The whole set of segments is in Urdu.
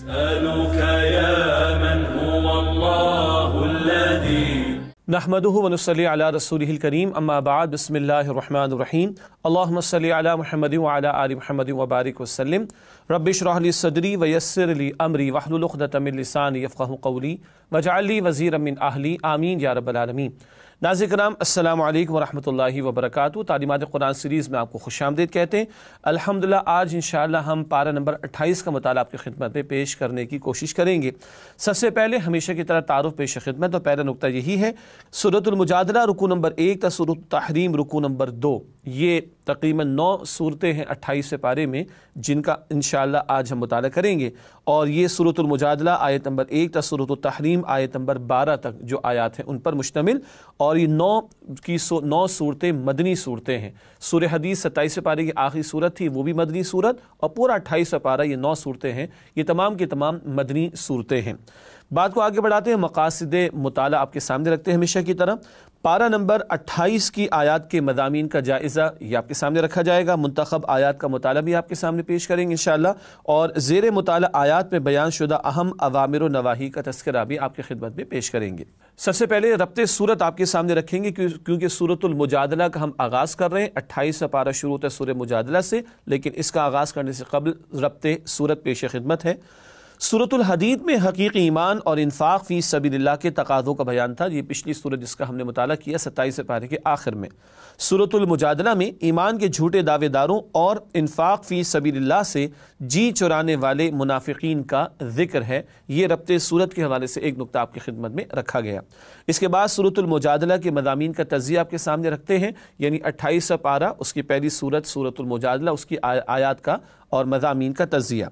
أسألك يا من هو الله الذي نحمده ونصلي على رسوله الكريم اما بعد بسم الله الرحمن الرحيم اللهم صل على محمد وعلى آل محمد وبارك وسلم رب اشرح لي صدري ويسر لي امري واحلل عقدة من لساني يفقهوا قولي واجعل لي وزيرا من اهلي آمین یا رب العالمین۔ ناظرین کرام السلام علیکم ورحمۃ اللہ وبرکاتہ۔ تعلیمات قرآن سیریز میں آپ کو خوش آمدید کہتے ہیں۔ الحمدللہ آج انشاءاللہ ہم پارہ نمبر 28 کا مطالعہ آپ کی خدمت میں پیش کرنے کی کوشش کریں گے۔ سب سے پہلے ہمیشہ کی طرح تعارف پیش خدمت، اور پہلا نقطہ یہی ہے سورۃ المجادلہ رکوع نمبر 1 تا سورۃ التحریم رکوع نمبر 2، یہ تقریباً 9 صورتیں ہیں 28 پارے میں جن کا انشاءاللہ آج ہم مطالعہ کریں گے، اور یہ سورۃ المجادلہ آیت نمبر 1 تا سورۃ التحریم آیت نمبر 12 تک جو آیات ہیں ان پر مشتمل، اور یہ 9 صورتیں مدنی صورتیں ہیں۔ سورہ حدیث 27 پارے کی آخری صورت تھی، وہ بھی مدنی صورت، اور پورا 28 پارہ یہ 9 صورتیں ہیں، یہ تمام کی تمام مدنی صورتیں ہیں۔ بات کو آگے بڑھاتے ہیں، مقاصد مطالعہ آپ کے سامنے رکھتے ہیں ہمیشہ کی طرح۔ پارہ نمبر 28 کی آیات کے مضامین کا جائزہ یہ آپ کے سامنے رکھا جائے گا، منتخب آیات کا مطالعہ بھی آپ کے سامنے پیش کریں گے انشاءاللہ، اور زیر مطالعہ آیات میں بیان شدہ اہم اوامر و نواہی کا تذکرہ بھی آپ کی خدمت میں پیش کریں گے۔ سب سے پہلے ربط صورت آپ کے سامنے رکھیں گے کیونکہ سورۃ المجادلہ کا ہم آغاز کر رہے ہیں۔ 28 پارہ شروع ہے سورہ مجادلہ سے، لیکن اس کا آغاز کرنے سے قبل ربط صورت پیش خدمت ہے۔ سورۃ الحدید میں حقیقی ایمان اور انفاق فی سبیل اللہ کے تقاضوں کا بیان تھا، یہ پچھلی سورت جس کا ہم نے مطالعہ کیا 27 پارے کے آخر میں۔ سورۃ المجادلہ میں ایمان کے جھوٹے دعوے داروں اور انفاق فی سبیل اللہ سے جی چرانے والے منافقین کا ذکر ہے، یہ ربط صورت کے حوالے سے ایک نقطہ آپ کی خدمت میں رکھا گیا۔ اس کے بعد سورۃ المجادلہ کے مضامین کا تجزیہ آپ کے سامنے رکھتے ہیں، یعنی 28 پارہ اس کی پہلی سورت سورۃ المجادلہ، اس کی آیات کا اور مضامین کا تجزیہ۔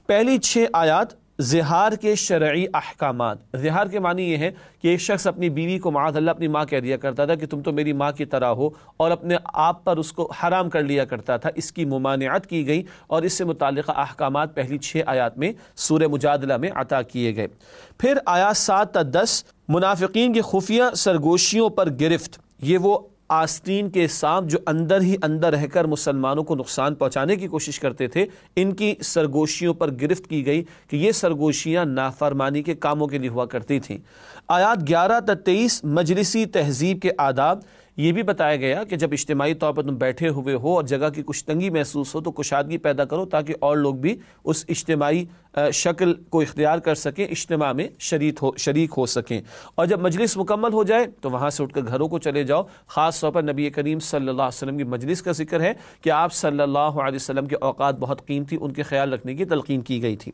پہلی 6 آیات زہار کے شرعی احکامات۔ زہار کے معنی یہ ہے کہ ایک شخص اپنی بیوی کو معاذ اللہ اپنی ماں کہہ دیا کرتا تھا کہ تم تو میری ماں کی طرح ہو، اور اپنے آپ پر اس کو حرام کر لیا کرتا تھا، اس کی ممانعت کی گئی، اور اس سے متعلقہ احکامات پہلی 6 آیات میں سورہ مجادلہ میں عطا کیے گئے۔ پھر آیات 7 تا 10 منافقین کی خفیہ سرگوشیوں پر گرفت، یہ وہ آستین کے سانپ جو اندر ہی اندر رہ کر مسلمانوں کو نقصان پہنچانے کی کوشش کرتے تھے، ان کی سرگوشیوں پر گرفت کی گئی کہ یہ سرگوشیاں نافرمانی کے کاموں کے لیے ہوا کرتی تھیں۔ آیات 11 تا 23 مجلسی تہذیب کے آداب، یہ بھی بتایا گیا کہ جب اجتماعی طور پر تم بیٹھے ہوئے ہو اور جگہ کی کچھ تنگی محسوس ہو تو کشادگی پیدا کرو تاکہ اور لوگ بھی اس اجتماعی شکل کو اختیار کر سکیں، اجتماع میں شریک ہو سکیں، اور جب مجلس مکمل ہو جائے تو وہاں سے اٹھ کر گھروں کو چلے جاؤ۔ خاص طور پر نبی کریم صلی اللہ علیہ وسلم کی مجلس کا ذکر ہے کہ آپ صلی اللہ علیہ وسلم کے اوقات بہت قیمتی، ان کے خیال رکھنے کی تلقین کی گئی تھی۔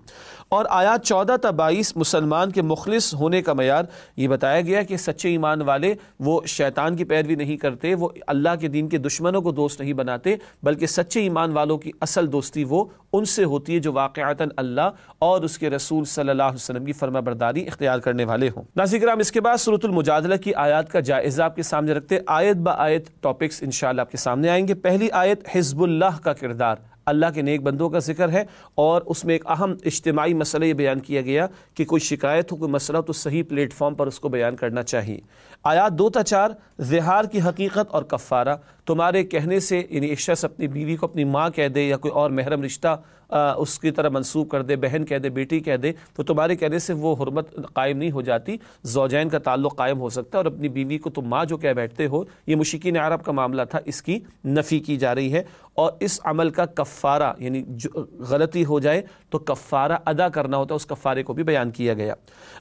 اور آیات 14 تا 22 مسلمان کے مخلص ہونے کا معیار، یہ بتایا گیا کہ سچے ایمان والے وہ شیطان کی پیروی نہیں کرتے، وہ اللہ کے دین کے دشمنوں کو دوست نہیں بناتے، بلکہ سچے ایمان والوں کی اصل دوستی وہ ان سے ہوتی ہے جو واقعتاً اللہ اور اس کے رسول صلی اللہ علیہ وسلم کی فرما برداری اختیار کرنے والے ہوں۔ ناظرین کرام، اس کے بعد سورۃ المجادلہ کی آیات کا جائزہ آپ کے سامنے رکھتے، آیت با آیت ٹاپکس انشاءاللہ آپ کے سامنے آئیں گے۔ پہلی آیت حزب اللہ کا کردار، اللہ کے نیک بندوں کا ذکر ہے، اور اس میں ایک اہم اجتماعی مسئلہ یہ بیان کیا گیا کہ کوئی شکایت ہو، کوئی مسئلہ تو صحیح پلیٹ فارم پر اس کو بیان کرنا چاہیے۔ آیات 2 تا 4 زہار کی حقیقت اور کفارہ، تمہارے کہنے سے یعنی ایک شخص اپنی بیوی کو اپنی ماں کہہ دے یا کوئی اور محرم رشتہ اس کی طرح منسوب کر دے، بہن کہہ دے، بیٹی کہہ دے، تو تمہارے کہنے سے وہ حرمت قائم نہیں ہو جاتی، زوجین کا تعلق قائم ہو سکتا ہے، اور اپنی بیوی کو تم ماں جو کہہ بیٹھتے ہو، یہ مشرکین عرب کا معاملہ تھا، اس کی نفی کی جا رہی ہے، اور اس عمل کا کفارہ یعنی غلطی ہو جائے تو کفارہ ادا کرنا ہوتا ہے، اس کفارے کو بھی بیان کیا گیا۔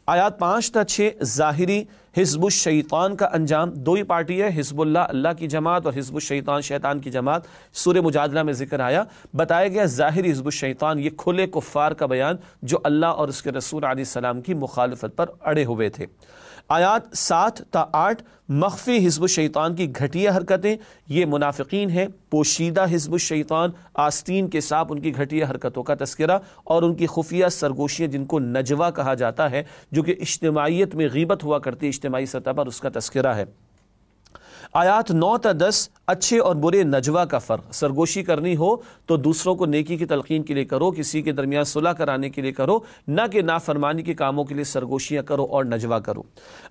آیات 5 تا 6 ظاہری حزب الشیطان کا انجام، دو ہی پارٹی ہے، حزب اللہ اللہ کی جماعت اور حزب الشیطان شیطان کی جماعت، سورہ مجادلہ میں ذکر آیا، بتایا گیا ظاہری حزب الشیطان یہ کھلے کفار کا بیان جو اللہ اور اس کے رسول علیہ السلام کی مخالفت پر اڑے ہوئے تھے۔ آیات 7 تا 8 مخفی حزب الشیطان کی گھٹیا حرکتیں، یہ منافقین ہیں، پوشیدہ حزب الشیطان آستین کے ساتھ ان کی گھٹیا حرکتوں کا تذکرہ، اور ان کی خفیہ سرگوشیاں جن کو نجوہ کہا جاتا ہے، جو کہ اجتماعیت میں غیبت ہوا کرتی ہے، اجتماعی سطح پر اس کا تذکرہ ہے۔ آیات 9 تا 10 اچھے اور برے نجوہ کا فرق، سرگوشی کرنی ہو تو دوسروں کو نیکی کی تلقین کے لیے کرو، کسی کے درمیان صلح کرانے کے لیے کرو، نہ کہ نافرمانی کے کاموں کے لیے سرگوشیاں کرو اور نجوہ کرو۔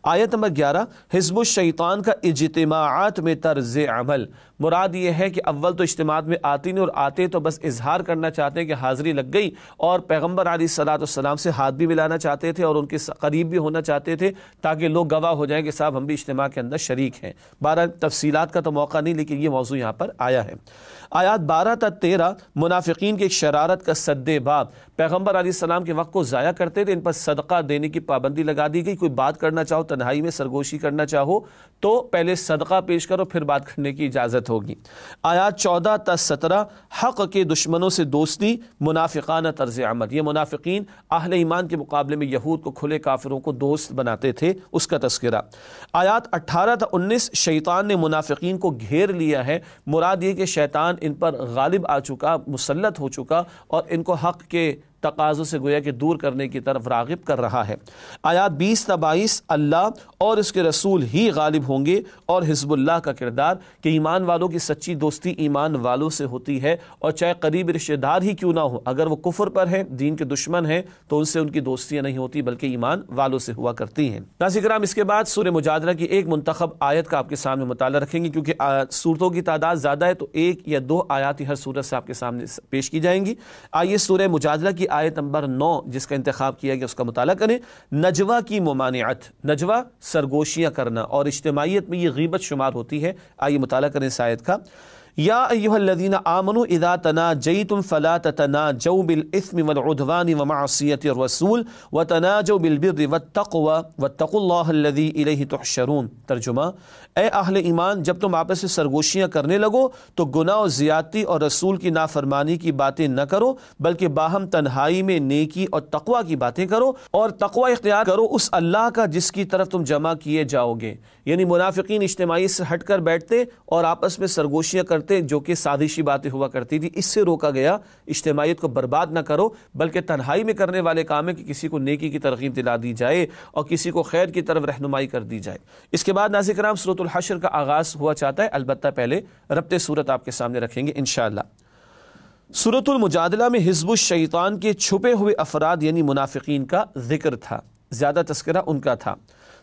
آیت نمبر 11 حزب الشیطان کا اجتماعات میں طرز عمل، مراد یہ ہے کہ اول تو اجتماعات میں آتے نہیں، اور آتے تو بس اظہار کرنا چاہتے ہیں کہ حاضری لگ گئی، اور پیغمبر علیہ السلام سے ہاتھ بھی ملانا چاہتے تھے اور ان کے قریب بھی ہونا چاہتے تھے تاکہ لوگ گواہ ہو جائیں کہ صاحب ہم بھی اجتماع کے اندر شریک ہیں۔ بہرحال تفصیلات کا تو موقع نہیں، لیکن یہ موضوع یہاں پر آیا ہے۔ آیات 12 تا 13 منافقین کی ایک شرارت کا سد باب، پیغمبر علیہ السلام کے وقت کو ضائع کرتے تھے، ان پر صدقہ دینے کی پابندی لگا دی گئی۔ کوئی بات کرنا چاہو، تنہائی میں سرگوشی کرنا چاہو تو پہلے صدقہ پیش کرو، پھر بات کرنے کی اجازت ہوگی۔ آیات 14 تا 17 حق کے دشمنوں سے دوستی، منافقانہ طرز عمل، یہ منافقین اہل ایمان کے مقابلے میں یہود کو، کھلے کافروں کو دوست بناتے تھے، اس کا تذکرہ۔ آیات 18 تا 19 شیطان نے منافقین کو گھیر لیا ہے، مراد یہ کہ شیطان ان پر غالب آ چکا، مسلط ہو چکا، اور ان کو حق کے تقاضوں سے گویا کہ دور کرنے کی طرف راغب کر رہا ہے۔ آیات 20 تا 22 اللہ اور اس کے رسول ہی غالب ہوں گے، اور حزب اللہ کا کردار کہ ایمان والوں کی سچی دوستی ایمان والوں سے ہوتی ہے، اور چاہے قریب رشتہ دار ہی کیوں نہ ہو، اگر وہ کفر پر ہیں، دین کے دشمن ہیں، تو ان سے ان کی دوستیاں نہیں ہوتی بلکہ ایمان والوں سے ہوا کرتی ہیں۔ ناظرین کرام، اس کے بعد سورہ مجادلہ کی ایک منتخب آیت کا آپ کے سامنے مطالعہ رکھیں گے، کیونکہ سورتوں کی تعداد زیادہ ہے تو ایک یا دو آیات ہی ہر سورت سے آپ کے سامنے پیش کی جائیں گی۔ آئیے سورہ مجادلہ کی آیت نمبر 9 جس کا انتخاب کیا گیا اس کا مطالعہ کریں۔ نجوہ کی ممانعت، نجوہ سرگوشیاں کرنا، اور اجتماعیت میں یہ غیبت شمار ہوتی ہے۔ آئیے مطالعہ کریں اس آیت کا۔ یا ایھا الذین آمنوا اذا تناجیتم فلا تتناجوا بالاثم والعدوان ومعصیۃ الرسول وتناجوا بالبر والتقوى واتقوا اللہ الذی الیہ تحشرون۔ ترجمہ، اے اہل ایمان، جب تم آپس میں سرگوشیاں کرنے لگو تو گناہ و زیادتی اور رسول کی نافرمانی کی باتیں نہ کرو، بلکہ باہم تنہائی میں نیکی اور تقوی کی باتیں کرو، اور تقوی اختیار کرو اس اللہ کا جس کی طرف تم جمع کیے جاؤ گے۔ یعنی منافقین اجتماعی سے ہٹ کر بیٹھتے اور آپس میں سرگوشیاں کرتے جو کہ سازشی باتیں ہوا کرتی تھی، اس سے روکا گیا۔ اجتماعیت کو برباد نہ کرو، بلکہ تنہائی میں کرنے والے کام ہے کہ کسی کو نیکی کی ترغیب دلا دی جائے اور کسی کو خیر کی طرف رہنمائی کر دی جائے۔ اس کے بعد ناظرین کرام سورۃ الحشر کا آغاز ہوا چاہتا ہے، البتہ پہلے ربط سورت آپ کے سامنے رکھیں گے انشاءاللہ۔ سورۃ المجادلہ میں حزب الشیطان کے چھپے ہوئے افراد یعنی منافقین کا ذکر تھا، زیادہ تذکرہ ان کا تھا۔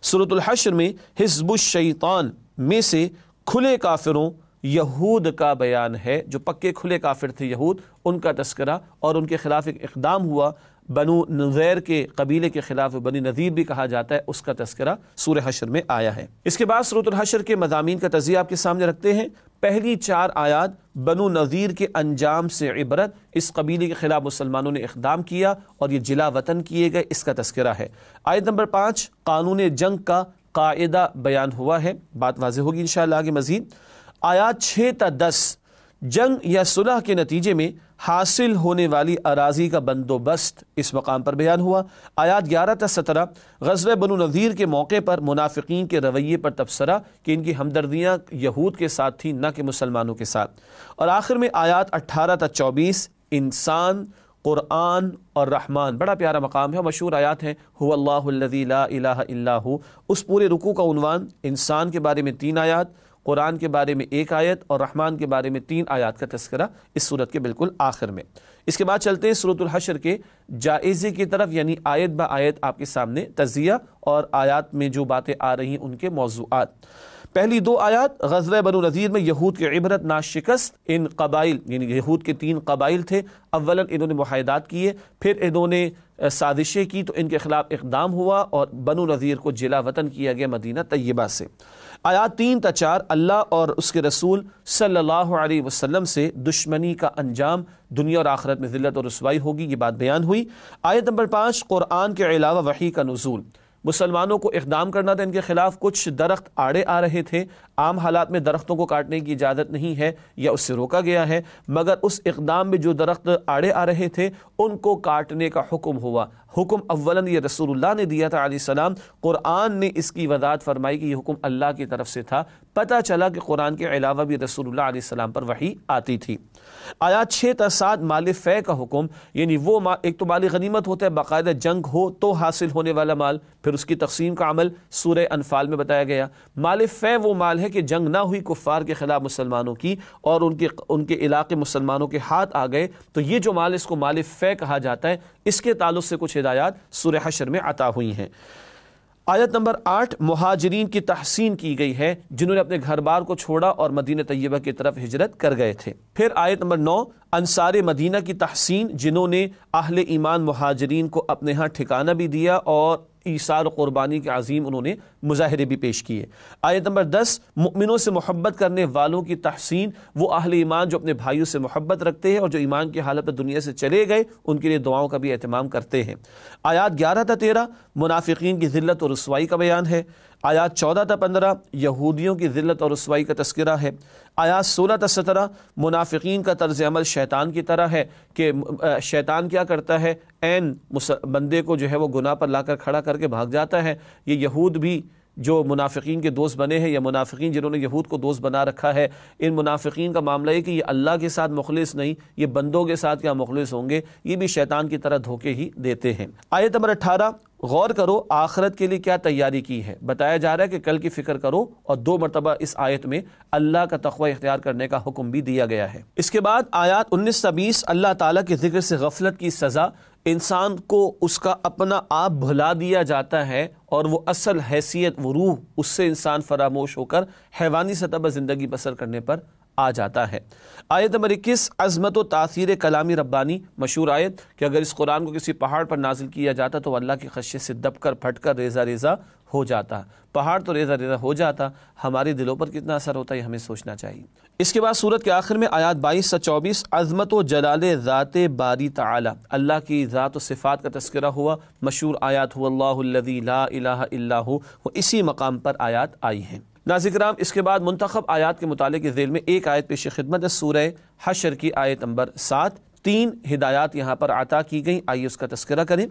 سورۃ الحشر میں حزب الشیطان میں سے کھلے کافروں یہود کا بیان ہے، جو پکے کھلے کافر تھے یہود، ان کا تذکرہ، اور ان کے خلاف ایک اقدام ہوا بنو نذیر کے قبیلے کے خلاف، بنی نذیر بھی کہا جاتا ہے، اس کا تذکرہ سورہ حشر میں آیا ہے۔ اس کے بعد سورۃ الحشر کے مضامین کا تجزیہ آپ کے سامنے رکھتے ہیں۔ پہلی 4 آیات بنو نذیر کے انجام سے عبرت، اس قبیلے کے خلاف مسلمانوں نے اقدام کیا اور یہ جلا وطن کیے گئے، اس کا تذکرہ ہے۔ آیت نمبر 5 قانون جنگ کا قاعدہ بیان ہوا ہے، بات واضح ہوگی انشاءاللہ آگے مزید۔ آیات 6 تا 10 جنگ یا صلح کے نتیجے میں حاصل ہونے والی اراضی کا بندوبست اس مقام پر بیان ہوا۔ آیات 11 تا 17 غزوہ بنو نذیر کے موقع پر منافقین کے رویے پر تبصرہ کہ ان کی ہمدردیاں یہود کے ساتھ تھیں نہ کہ مسلمانوں کے ساتھ۔ اور آخر میں آیات 18 تا 24 انسان، قرآن اور رحمان، بڑا پیارا مقام ہے، مشہور آیات ہیں، هو اللہ الذی لا الہ الا ہو۔ اس پورے رکوع کا عنوان انسان کے بارے میں 3 آیات، قرآن کے بارے میں 1 آیت اور رحمان کے بارے میں 3 آیات کا تذکرہ اس صورت کے بالکل آخر میں۔ اس کے بعد چلتے ہیں سورۃ الحشر کے جائزے کی طرف، یعنی آیت با آیت آپ کے سامنے تجزیہ اور آیات میں جو باتیں آ رہی ہیں ان کے موضوعات۔ پہلی 2 آیات غزوہ بنو نذیر میں یہود کے عبرت ناشکست ان قبائل، یعنی یہود کے 3 قبائل تھے، اولا انہوں نے معاہدات کیے، پھر انہوں نے سازشیں کی تو ان کے خلاف اقدام ہوا اور بنو نذیر کو جلا وطن کیا گیا مدینہ طیبہ سے۔ آیات 3 تا 4 اللہ اور اس کے رسول صلی اللہ علیہ وسلم سے دشمنی کا انجام، دنیا اور آخرت میں ذلت اور رسوائی ہوگی، یہ بات بیان ہوئی۔ آیت نمبر 5 قرآن کے علاوہ وحی کا نزول، مسلمانوں کو اقدام کرنا تھا، ان کے خلاف کچھ درخت آڑے آ رہے تھے، عام حالات میں درختوں کو کاٹنے کی اجازت نہیں ہے یا اس سے روکا گیا ہے، مگر اس اقدام میں جو درخت آڑے آ رہے تھے ان کو کاٹنے کا حکم ہوا۔ حکم اولاً یہ رسول اللہ نے دیا تھا علیہ السلام، قرآن نے اس کی وضاحت فرمائی کہ یہ حکم اللہ کی طرف سے تھا، پتہ چلا کہ قرآن کے علاوہ بھی رسول اللہ علیہ السلام پر وحی آتی تھی۔ آیات 6 تا 7 مال فے کا حکم، یعنی وہ ایک تو مال غنیمت ہوتا ہے، باقاعدہ جنگ ہو تو حاصل ہونے والا مال، پھر اس کی تقسیم کا عمل سورہ انفال میں بتایا گیا۔ مال فے وہ مال ہے کہ جنگ نہ ہوئی کفار کے خلاف مسلمانوں کی اور ان کے علاقے مسلمانوں کے ہاتھ آ گئے، تو یہ جو مال اس کو مال فے کہا جاتا ہے۔ اس کے تعلق سے کچھ ہدایات سورہ حشر میں عطا ہوئی ہیں۔ آیت نمبر 8 مہاجرین کی تحسین کی گئی ہے جنہوں نے اپنے گھر بار کو چھوڑا اور مدینہ طیبہ کی طرف ہجرت کر گئے تھے۔ پھر آیت نمبر 9 انصار مدینہ کی تحسین جنہوں نے اہل ایمان مہاجرین کو اپنے ہاں ٹھکانہ بھی دیا اور ایثار و قربانی کے عظیم انہوں نے مظاہرے بھی پیش کیے۔ آیت نمبر 10 مؤمنوں سے محبت کرنے والوں کی تحسین، وہ اہل ایمان جو اپنے بھائیوں سے محبت رکھتے ہیں اور جو ایمان کی حالت میں دنیا سے چلے گئے ان کے لیے دعاؤں کا بھی اہتمام کرتے ہیں۔ آیات 11 تا 13 منافقین کی ذلت اور رسوائی کا بیان ہے۔ آیات 14 تا 15 یہودیوں کی ذلت اور رسوائی کا تذکرہ ہے۔ آیات 16 تا 17 منافقین کا طرز عمل شیطان کی طرح ہے کہ شیطان کیا کرتا ہے، عین بندے کو جو ہے وہ گناہ پر لا کر کھڑا کر کے بھاگ جاتا ہے۔ یہ یہود بھی جو منافقین کے دوست بنے ہیں یا منافقین جنہوں نے یہود کو دوست بنا رکھا ہے، ان منافقین کا معاملہ ہے کہ یہ اللہ کے ساتھ مخلص نہیں، یہ بندوں کے ساتھ کیا مخلص ہوں گے، یہ بھی شیطان کی طرح دھوکے ہی دیتے ہیں۔ آیت نمبر 18 غور کرو آخرت کے لیے کیا تیاری کی ہے، بتایا جا رہا ہے کہ کل کی فکر کرو، اور 2 مرتبہ اس آیت میں اللہ کا تقوی اختیار کرنے کا حکم بھی دیا گیا ہے۔ اس کے بعد آیات 19 تا 20 اللہ تعالیٰ کے ذکر سے غفلت کی سزا، انسان کو اس کا اپنا آپ بھلا دیا جاتا ہے اور وہ اصل حیثیت وہ روح اس سے انسان فراموش ہو کر حیوانی سطح پر زندگی بسر کرنے پر آ جاتا ہے۔ آیت نمبر 21 عظمت و تاثیر کلامی ربانی، مشہور آیت کہ اگر اس قرآن کو کسی پہاڑ پر نازل کیا جاتا تو اللہ کی خشیت سے دب کر پھٹ کر ریزہ ریزہ ہو جاتا۔ پہاڑ تو ریزہ ریزہ ہو جاتا، ہمارے دلوں پر کتنا اثر ہوتا ہے ہمیں سوچنا چاہیے۔ اس کے بعد سورت کے آخر میں آیات 22 سے 24 عظمت و جلال ذات باری تعالی، اللہ کی ذات و صفات کا تذکرہ ہوا۔ مشہور آیات هو اللہ الذی لا الہ الا ہو، وہ اسی مقام پر آیات آئی ہیں۔ ناظرین کرام، اس کے بعد منتخب آیات کے مطالعے کے ذیل میں ایک آیت پیش خدمت ہے، سورہ حشر کی آیت نمبر 7۔ 3 ہدایات یہاں پر عطا کی گئیں، آئیے اس کا تذکرہ کریں۔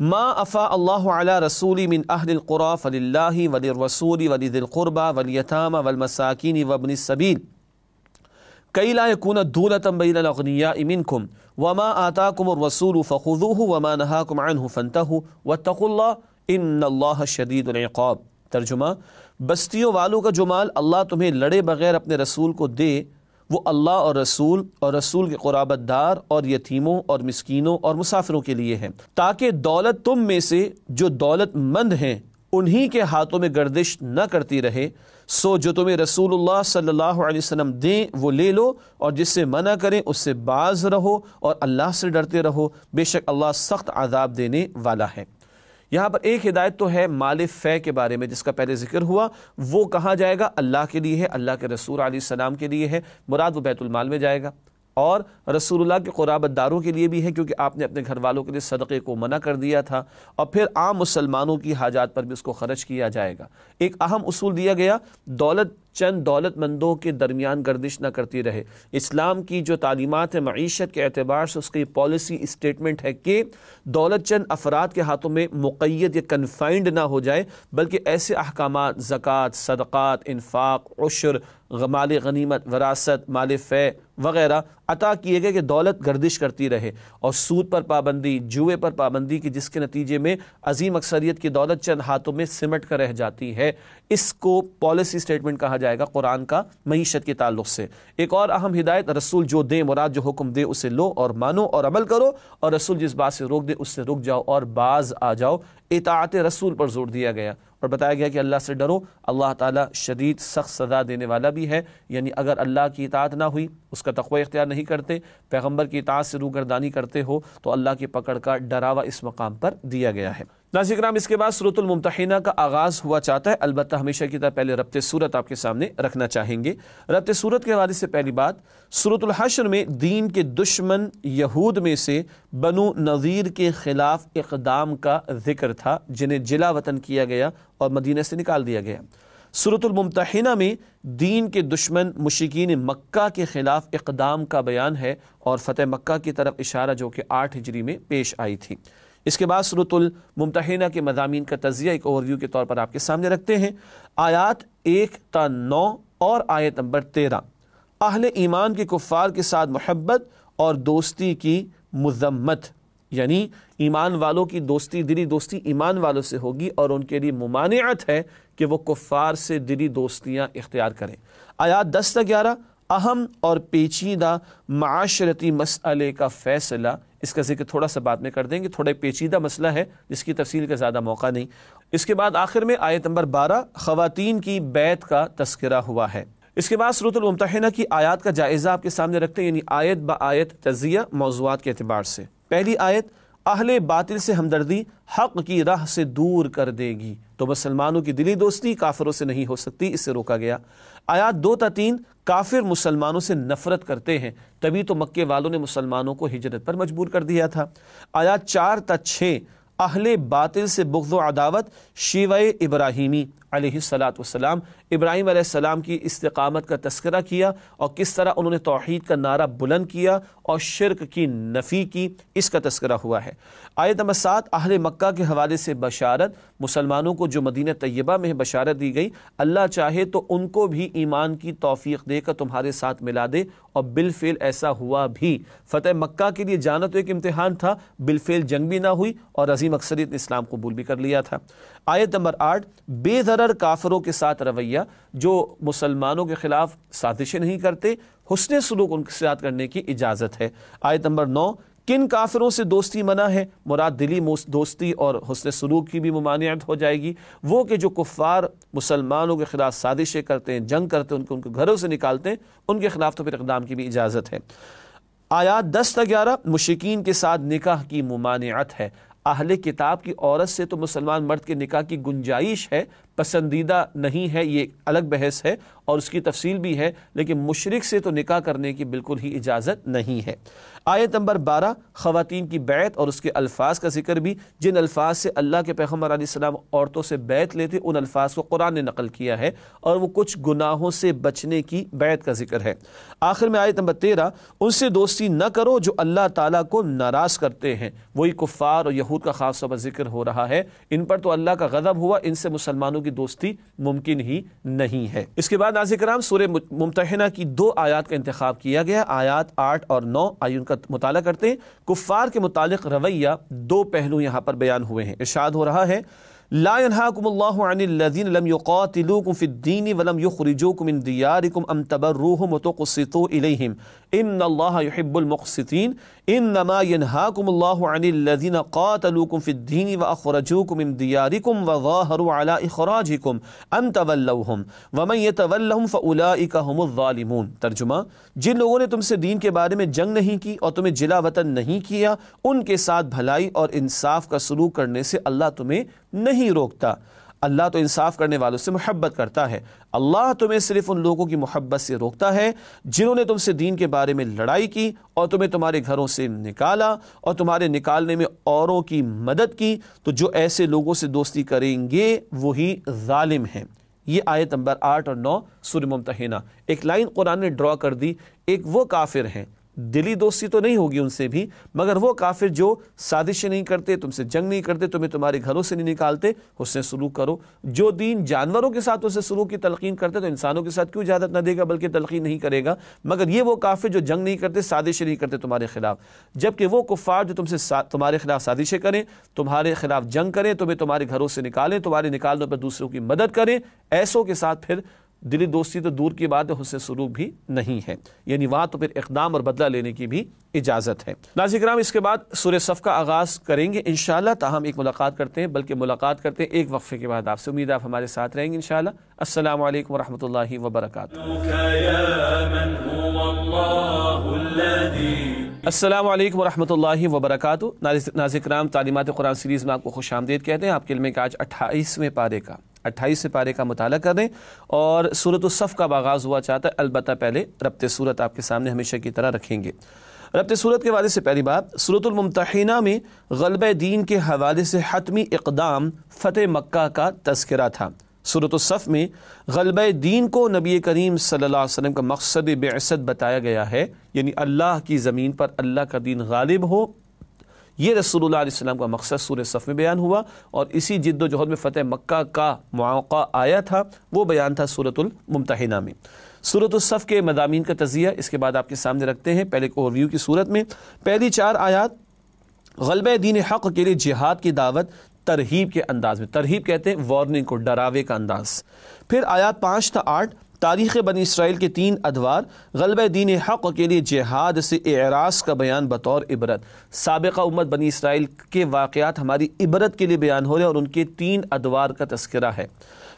ما افاء اللہ علی رسول من اہل القرى فللہ وللرسول ولذی القربى والیتامى والمساکین وابن السبیل کی لا یکون دولة بین الاغنیاء منکم وما آتاکم الرسول فخذوه وما نہاکم عنہ فانتہوا واتقوا اللہ ان اللہ شدید العقاب۔ ترجمہ، بستیوں والوں کا جو مال اللہ تمہیں لڑے بغیر اپنے رسول کو دے وہ اللہ اور رسول کے قرابت دار اور یتیموں اور مسکینوں اور مسافروں کے لیے ہے، تاکہ دولت تم میں سے جو دولت مند ہیں انہی کے ہاتھوں میں گردش نہ کرتی رہے، سو جو تمہیں رسول اللہ صلی اللہ علیہ وسلم دیں وہ لے لو، اور جس سے منع کریں اس سے باز رہو، اور اللہ سے ڈرتے رہو، بے شک اللہ سخت عذاب دینے والا ہے۔ یہاں پر ایک ہدایت تو ہے مال فے کے بارے میں جس کا پہلے ذکر ہوا، وہ کہاں جائے گا؟ اللہ کے لیے ہے، اللہ کے رسول علیہ السلام کے لیے ہے، مراد وہ بیت المال میں جائے گا، اور رسول اللہ کے قرابت داروں کے لیے بھی ہے کیونکہ آپ نے اپنے گھر والوں کے لیے صدقے کو منع کر دیا تھا، اور پھر عام مسلمانوں کی حاجات پر بھی اس کو خرچ کیا جائے گا۔ ایک اہم اصول دیا گیا، دولت چند دولت مندوں کے درمیان گردش نہ کرتی رہے۔ اسلام کی جو تعلیمات ہے معیشت کے اعتبار سے اس کی پالیسی اسٹیٹمنٹ ہے کہ دولت چند افراد کے ہاتھوں میں مقید یا کنفائنڈ نہ ہو جائے، بلکہ ایسے احکامات زکوٰۃ، صدقات، انفاق، عشر، مال غنیمت، وراثت، مال فے وغیرہ عطا کیے گئے کہ دولت گردش کرتی رہے، اور سود پر پابندی، جوئے پر پابندی کی جس کے نتیجے میں عظیم اکثریت کی دولت چند ہاتھوں میں سمٹ کر رہ جاتی ہے، اس کو پالیسی اسٹیٹمنٹ کہا جائے گا قرآن کا معیشت کے تعلق سے۔ ایک اور اہم ہدایت، رسول جو دے مراد جو حکم دے اسے لو اور مانو اور عمل کرو، اور رسول جس بات سے روک دے اس سے رک جاؤ اور باز آ جاؤ۔ اطاعت رسول پر زور دیا گیا اور بتایا گیا کہ اللہ سے ڈرو، اللہ تعالیٰ شدید سخت سزا دینے والا بھی ہے، یعنی اگر اللہ کی اطاعت نہ ہوئی، اس کا تقوی اختیار نہیں کرتے، پیغمبر کی اطاعت سے روگردانی کرتے ہو تو اللہ کی پکڑ کا ڈراوا اس مقام پر دیا گیا ہے۔ ناظرین کرام، اس کے بعد سورۃ الممتحنہ کا آغاز ہوا چاہتا ہے، البتہ ہمیشہ کی طرح پہلے ربط سورت آپ کے سامنے رکھنا چاہیں گے۔ ربط سورت کے حوالے سے پہلی بات، سورۃ الحشر میں دین کے دشمن یہود میں سے بنو نذیر کے خلاف اقدام کا ذکر تھا، جنہیں جلا وطن کیا گیا اور مدینہ سے نکال دیا گیا۔ سورۃ الممتحنہ میں دین کے دشمن مشرکین مکہ کے خلاف اقدام کا بیان ہے اور فتح مکہ کی طرف اشارہ جو کہ 8 ہجری میں پیش آئی تھی۔ اس کے بعد سورۃ الممتحنہ کے مضامین کا تجزیہ ایک اوور ویو کے طور پر آپ کے سامنے رکھتے ہیں۔ آیات 1 تا 9 اور آیت نمبر 13، اہل ایمان کے کفار کے ساتھ محبت اور دوستی کی مذمت، یعنی ایمان والوں کی دوستی، دلی دوستی ایمان والوں سے ہوگی، اور ان کے لیے ممانعت ہے کہ وہ کفار سے دلی دوستیاں اختیار کریں۔ آیات 10 تا 11، اہم اور پیچیدہ معاشرتی مسئلے کا فیصلہ، اس کا ذکر تھوڑا سا بعد میں کر دیں گے، تھوڑا پیچیدہ مسئلہ ہے جس کی تفصیل کا زیادہ موقع نہیں۔ اس کے بعد آخر میں آیت نمبر 12 خواتین کی بیعت کا تذکرہ ہوا ہے۔ اس کے بعد سورۃ الممتحنہ کی آیات کا جائزہ آپ کے سامنے رکھتے ہیں، یعنی آیت با آیت تجزیہ موضوعات کے اعتبار سے۔ پہلی آیت، اہل باطل سے ہمدردی حق کی راہ سے دور کر دے گی، تو مسلمانوں کی دلی دوستی کافروں سے نہیں ہو سکتی، اس سے روکا گیا۔ آیات 2 تا 3، کافر مسلمانوں سے نفرت کرتے ہیں، تبھی تو مکے والوں نے مسلمانوں کو ہجرت پر مجبور کر دیا تھا۔ آیات 4 تا 6، اہل باطل سے بغض و عداوت، شیوہ ابراہیمی علیہ السلام، ابراہیم علیہ السلام کی استقامت کا تذکرہ کیا اور کس طرح انہوں نے توحید کا نعرہ بلند کیا اور شرک کی نفی کی، اس کا تذکرہ ہوا ہے۔ آیت نمبر 7، اہل مکہ کے حوالے سے بشارت، مسلمانوں کو جو مدینہ طیبہ میں بشارت دی گئی، اللہ چاہے تو ان کو بھی ایمان کی توفیق دے کر تمہارے ساتھ ملا دے، اور بالفعل ایسا ہوا بھی۔ فتح مکہ کے لیے جانا تو ایک امتحان تھا، بالفعل جنگ بھی نہ ہوئی اور عظیم اکثریت نے اسلام قبول بھی کر لیا تھا۔ آیت نمبر 8، بے ضرر کافروں کے ساتھ رویہ، جو مسلمانوں کے خلاف سازشیں نہیں کرتے، حسن سلوک ان کے ساتھ کرنے کی اجازت ہے۔ آیت نمبر 9، کن کافروں سے دوستی منع ہے، مراد دلی دوستی اور حسن سلوک کی بھی ممانعت ہو جائے گی۔ وہ کہ جو کفار مسلمانوں کے خلاف سازشیں کرتے ہیں، جنگ کرتے ہیں، ان کے گھروں سے نکالتے ہیں، ان کے خلاف تو پھر اقدام کی بھی اجازت ہے۔ آیات 10 تا 11، مشرکین کے ساتھ نکاح کی ممانعت ہے۔ اہل کتاب کی عورت سے تو مسلمان مرد کے نکاح کی گنجائش ہے، پسندیدہ نہیں ہے، یہ الگ بحث ہے اور اس کی تفصیل بھی ہے، لیکن مشرک سے تو نکاح کرنے کی بالکل ہی اجازت نہیں ہے۔ آیت نمبر 12، خواتین کی بیعت اور اس کے الفاظ کا ذکر بھی، جن الفاظ سے اللہ کے پیغمبر علیہ السلام عورتوں سے بیعت لیتے، ان الفاظ کو قرآن نے نقل کیا ہے، اور وہ کچھ گناہوں سے بچنے کی بیعت کا ذکر ہے۔ آخر میں آیت نمبر 13، ان سے دوستی نہ کرو جو اللہ تعالیٰ کو ناراض کرتے ہیں، وہی کفار اور یہود کا خاص طور پر ذکر ہو رہا ہے، ان پر تو اللہ کا غضب ہوا، ان سے مسلمانوں کی دوستی ممکن ہی نہیں ہے۔ اس کے بعد ناظرین کرام، سورہ ممتحنہ کی 2 آیات کا انتخاب کیا گیا، آیات 8 اور 9، آئیے ان کا مطالعہ کرتے ہیں۔ کفار کے متعلق رویہ 2 پہلو یہاں پر بیان ہوئے ہیں۔ ارشاد ہو رہا ہے، لا ينهاكم الله عن الذين لم يقاتلوكم في الدين ولم يخرجوكم من دياركم ان تبروهم وتقسطوا اليهم ان الله يحب المقسطين انما ينهاكم الله عن الذين قاتلوكم في الدين واخرجوكم من دياركم وظاهروا على اخراجكم ان تولوهم ومن يتولهم فاولئك هم الظالمون۔ ترجمہ، جن لوگوں نے تم سے دین کے بارے میں جنگ نہیں کی اور تمہیں جلا وطن نہیں کیا، ان کے ساتھ بھلائی اور انصاف کا سلوک کرنے سے اللہ تمہیں نہیں روکتا۔ اللہ تو انصاف کرنے والوں سے محبت کرتا ہے۔ اللہ تمہیں صرف ان لوگوں کی محبت سے روکتا ہے جنہوں نے تم سے دین کے بارے میں لڑائی کی اور تمہیں تمہارے گھروں سے نکالا اور تمہارے نکالنے میں اوروں کی مدد کی، تو جو ایسے لوگوں سے دوستی کریں گے وہی ظالم ہیں۔ یہ آیت نمبر 8 اور 9 سورہ ممتحنہ۔ ایک لائن قرآن نے ڈرا کر دی، ایک وہ کافر ہیں، دلی دوستی تو نہیں ہوگی ان سے بھی، مگر وہ کافر جو سازشیں نہیں کرتے، تم سے جنگ نہیں کرتے، تمہیں تمہارے گھروں سے نہیں نکالتے، حسن سلوک کرو۔ جو دین جانوروں کے ساتھ حسن سلوک کی تلقین کرتے تو انسانوں کے ساتھ کیوں اجازت نہ دے گا، بلکہ تلقین نہیں کرے گا۔ مگر یہ وہ کافر جو جنگ نہیں کرتے، سازشیں نہیں کرتے تمہارے خلاف، جبکہ وہ کفار جو تم سے تمہارے خلاف سازشیں کریں، تمہارے خلاف جنگ کریں، تمہیں تمہارے گھروں سے نکالیں، تمہارے نکالنے پر دوسروں کی مدد کریں، ایسوں کے ساتھ پھر دلی دوستی تو دور کی بات ہے، حسن سلوک بھی نہیں ہے، یعنی وہاں تو پھر اقدام اور بدلہ لینے کی بھی اجازت ہے۔ ناظرین کرام، اس کے بعد سورہ صف کا آغاز کریں گے انشاءاللہ، تاہم ایک ملاقات کرتے ہیں، بلکہ ملاقات کرتے ہیں ایک وقفے کے بعد آپ سے۔ امید آپ ہمارے ساتھ رہیں گے انشاءاللہ۔ السلام علیکم ورحمۃ اللہ وبرکاتہ۔ السلام علیکم ورحمۃ اللہ وبرکاتہ۔ ناظرین کرام، تعلیمات قرآن سیریز میں آپ کو خوش آمدید کہتے ہیں۔ آپ کے علم کا آج 28ویں پارے کا مطالعہ کر رہے ہیں اور سورۃ الصف کا آغاز ہوا چاہتا ہے، البتہ پہلے ربط صورت آپ کے سامنے ہمیشہ کی طرح رکھیں گے۔ ربط صورت کے حوالے سے پہلی بات، سورۃ الممتحنہ میں غلبہ دین کے حوالے سے حتمی اقدام فتح مکہ کا تذکرہ تھا۔ سورۃ الصف میں غلبہ دین کو نبی کریم صلی اللہ علیہ وسلم کا مقصد بعثت بتایا گیا ہے، یعنی اللہ کی زمین پر اللہ کا دین غالب ہو، یہ رسول اللہ علیہ السلام کا مقصد سورہ صف میں بیان ہوا، اور اسی جد و جہد میں فتح مکہ کا موقع آیا تھا، وہ بیان تھا سورۃ الممتحنہ میں۔ سورۃ الصف کے مضامین کا تجزیہ اس کے بعد آپ کے سامنے رکھتے ہیں۔ پہلے اوور ویو کی صورت میں پہلی 4 آیات غلبہ دین حق کے لیے جہاد کی دعوت ترہیب کے انداز میں، ترہیب کہتے ہیں وارننگ کو، ڈراوے کا انداز۔ پھر آیات 5 تا 8 تاریخ بنی اسرائیل کے 3 ادوار، غلبہ دین حق کے لیے جہاد سے اعراض کا بیان بطور عبرت۔ سابقہ امت بنی اسرائیل کے واقعات ہماری عبرت کے لیے بیان ہو رہے ہیں اور ان کے 3 ادوار کا تذکرہ ہے۔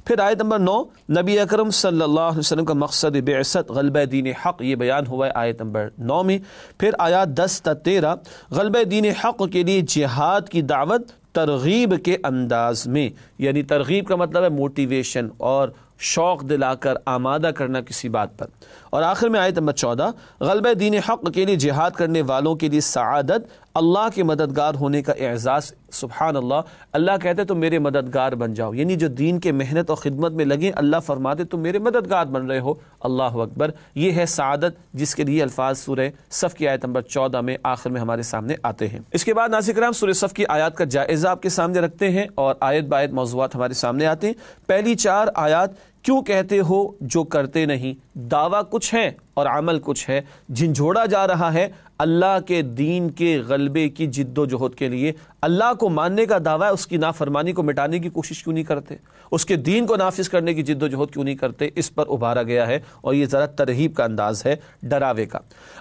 پھر آیت نمبر 9، نبی اکرم صلی اللہ علیہ وسلم کا مقصد بعثت غلبہ دین حق، یہ بیان ہوا ہے آیت نمبر 9 میں۔ پھر آیات 10 تا 13 غلبہ دین حق کے لیے جہاد کی دعوت ترغیب کے انداز میں، یعنی ترغیب کا مطلب ہے موٹیویشن اور شوق دلا کر آمادہ کرنا کسی بات پر۔ اور آخر میں آیت نمبر 14 غلبہ دین حق کے لیے جہاد کرنے والوں کے لیے سعادت، اللہ کے مددگار ہونے کا اعزاز۔ سبحان اللہ، اللہ کہتے تم میرے مددگار بن جاؤ، یعنی جو دین کے محنت اور خدمت میں لگے اللہ فرماتے تم میرے مددگار بن رہے ہو۔ اللہ اکبر، یہ ہے سعادت جس کے لیے الفاظ سورہ صف کی آیت نمبر 14 میں آخر میں ہمارے سامنے آتے ہیں۔ اس کے بعد ناظرین کرام سورہ صف کی آیات کا جائزہ آپ کے سامنے رکھتے ہیں اور آیت بآیت موضوعات ہمارے سامنے آتے ہیں۔ پہلی 4 آیات، کیوں کہتے ہو جو کرتے نہیں، دعویٰ کچھ ہے اور عمل کچھ ہے، جھنجھوڑا جا رہا ہے اللہ کے دین کے غلبے کی جد و جہد کے لیے۔ اللہ کو ماننے کا دعویٰ ہے، اس کی نافرمانی کو مٹانے کی کوشش کیوں نہیں کرتے، اس کے دین کو نافذ کرنے کی جد و جہد کیوں نہیں کرتے، اس پر ابھارا گیا ہے اور یہ ذرا ترہیب کا انداز ہے، ڈراوے کا۔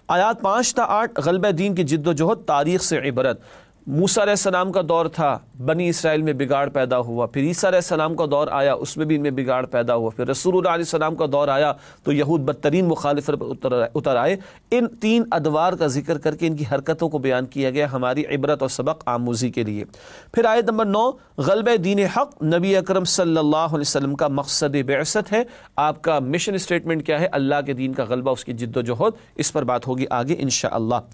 آیات 5 تا 8 غلبہ دین کی جد و جہد، تاریخ سے عبرت۔ موسیٰ علیہ السلام کا دور تھا، بنی اسرائیل میں بگاڑ پیدا ہوا، پھر عیسیٰ علیہ السلام کا دور آیا، اس میں بھی ان میں بگاڑ پیدا ہوا، پھر رسول اللہ علیہ السلام کا دور آیا تو یہود بدترین مخالفت پر اتر آئے۔ ان 3 ادوار کا ذکر کر کے ان کی حرکتوں کو بیان کیا گیا ہماری عبرت اور سبق آموزی کے لیے۔ پھر آیت نمبر 9 غلبہ دین حق، نبی اکرم صلی اللہ علیہ وسلم کا مقصد بعثت ہے، آپ کا مشن اسٹیٹمنٹ کیا ہے، اللہ کے دین کا غلبہ، اس کی جد و جہد، اس پر بات ہوگی آگے انشاءاللہ۔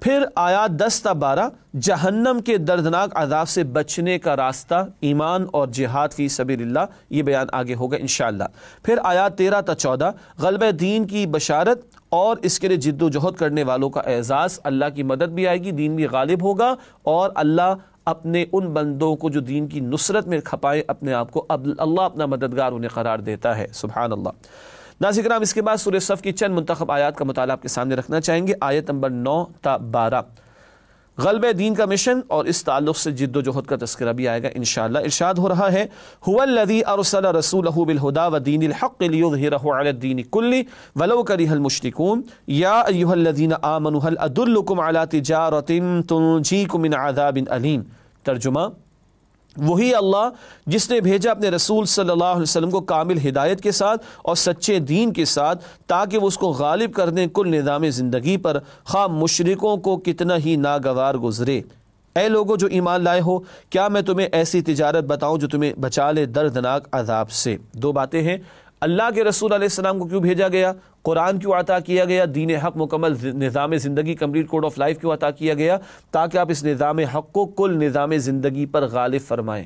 پھر آیات 10 تا 12 جہنم کے دردناک عذاب سے بچنے کا راستہ، ایمان اور جہاد فی سبیل اللہ، یہ بیان آگے ہوگا انشاءاللہ۔ پھر آیات 13 تا 14 غلبہ دین کی بشارت اور اس کے لیے جد و جہد کرنے والوں کا اعزاز، اللہ کی مدد بھی آئے گی، دین بھی غالب ہوگا اور اللہ اپنے ان بندوں کو جو دین کی نصرت میں کھپائے اپنے آپ کو، اب اللہ اپنا مددگار انہیں قرار دیتا ہے۔ سبحان اللہ۔ ناظرین کرام اس کے بعد سورہ صف کی چند منتخب آیات کا مطالعہ آپ کے سامنے رکھنا چاہیں گے۔ آیت نمبر 9 تا 12 غلبہ دین کا مشن اور اس تعلق سے جد و جہد کا تذکرہ بھی آئے گا انشاءاللہ۔ ارشاد ہو رہا ہے هو الذی ارسل رسولہ بالہدی ودین الحق لیظہرہ علی الدین کلہ ولو کرہ المشرکون یا ایھا الذین آمنوا هل ادلکم علی تجارۃ تنجیکم من عذاب علیم۔ ترجمہ، وہی اللہ جس نے بھیجا اپنے رسول صلی اللہ علیہ وسلم کو کامل ہدایت کے ساتھ اور سچے دین کے ساتھ تاکہ وہ اس کو غالب کر دیں کل نظام زندگی پر، خواہ مشرکوں کو کتنا ہی ناگوار گزرے۔ اے لوگو جو ایمان لائے ہو، کیا میں تمہیں ایسی تجارت بتاؤں جو تمہیں بچا لے دردناک عذاب سے۔ 2 باتیں ہیں، اللہ کے رسول علیہ السلام کو کیوں بھیجا گیا، قرآن کیوں عطا کیا گیا، دین حق مکمل نظام زندگی کمپلیٹ کوڈ آف لائف کیوں عطا کیا گیا، تاکہ آپ اس نظام حق کو کل نظام زندگی پر غالب فرمائیں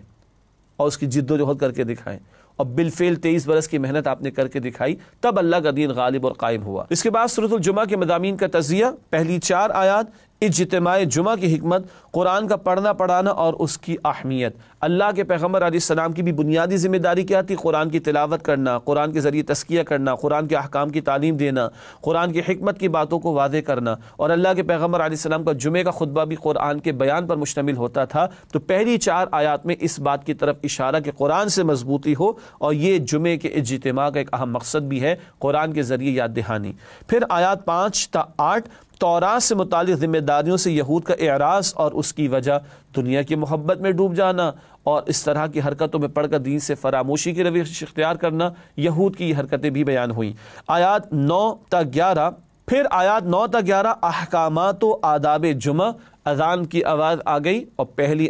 اور اس کی جد و جہد کر کے دکھائیں، اور بالفعل 23 برس کی محنت آپ نے کر کے دکھائی، تب اللہ کا دین غالب اور قائم ہوا۔ اس کے بعد سورۃ الجمعہ کے مضامین کا تجزیہ، پہلی 4 آیات اجتماع جمعہ کی حکمت، قرآن کا پڑھنا پڑھانا اور اس کی اہمیت۔ اللہ کے پیغمبر علیہ السلام کی بھی بنیادی ذمہ داری کیا تھی، قرآن کی تلاوت کرنا، قرآن کے ذریعے تزکیہ کرنا، قرآن کے احکام کی تعلیم دینا، قرآن کی حکمت کی باتوں کو واضح کرنا، اور اللہ کے پیغمبر علیہ السلام کا جمعہ کا خطبہ بھی قرآن کے بیان پر مشتمل ہوتا تھا۔ تو پہلی 4 آیات میں اس بات کی طرف اشارہ کہ قرآن سے مضبوطی ہو، اور یہ جمعے کے اجتماع کا ایک اہم مقصد بھی ہے، قرآن کے ذریعے یاد دہانی۔ پھر آیات 5 تا 8 تورات سے متعلق ذمہ داریوں سے یہود کا اعراض اور اس کی وجہ دنیا کی محبت میں ڈوب جانا اور اس طرح کی حرکتوں میں پڑھ کر دین سے فراموشی کی روش اختیار کرنا، یہود کی یہ حرکتیں بھی بیان ہوئیں۔ آیات 9 تا 11 پھر آیات 9 تا 11 احکامات و آداب جمعہ، اذان کی آواز آ گئی اور پہلی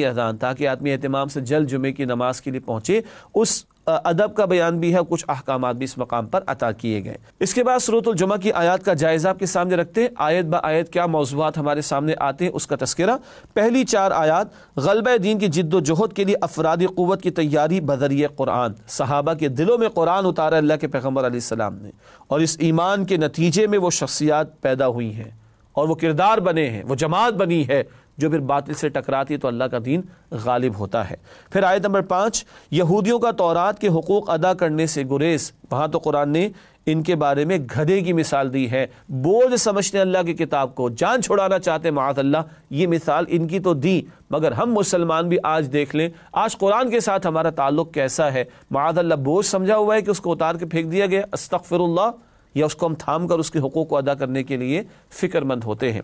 اذان تاکہ آدمی اہتمام سے جلد جمعے کی نماز کے لیے پہنچے، اس ادب کا بیان بھی ہے، کچھ احکامات بھی اس مقام پر عطا کیے گئے۔ اس کے بعد سورۃ الجمعہ کی آیات کا جائزہ آپ کے سامنے رکھتے ہیں، آیت با آیت کیا موضوعات ہمارے سامنے آتے ہیں اس کا تذکرہ۔ پہلی 4 آیات غلبہ دین کی جد و جہد کے لیے افرادی قوت کی تیاری بذریعہ قرآن، صحابہ کے دلوں میں قرآن اتارا اللہ کے پیغمبر علیہ السلام نے، اور اس ایمان کے نتیجے میں وہ شخصیات پیدا ہوئی ہیں اور وہ کردار بنے ہیں، وہ جماعت بنی ہے جو پھر باطل سے ٹکراتی ہے تو اللہ کا دین غالب ہوتا ہے۔ پھر آیت نمبر 5، یہودیوں کا تورات کے حقوق ادا کرنے سے گریز۔ وہاں تو قرآن نے ان کے بارے میں گدھے کی مثال دی ہے، بوجھ سمجھتے ہیں اللہ کی کتاب کو، جان چھڑانا چاہتے ہیں معاذ اللہ، یہ مثال ان کی تو دی، مگر ہم مسلمان بھی آج دیکھ لیں آج قرآن کے ساتھ ہمارا تعلق کیسا ہے۔ معاذ اللہ بوجھ سمجھا ہوا ہے کہ اس کو اتار کے پھینک دیا گیا، استغفر اللہ، یا اس کو ہم تھام کر اس کے حقوق کو ادا کرنے کے لیے فکر مند ہوتے ہیں۔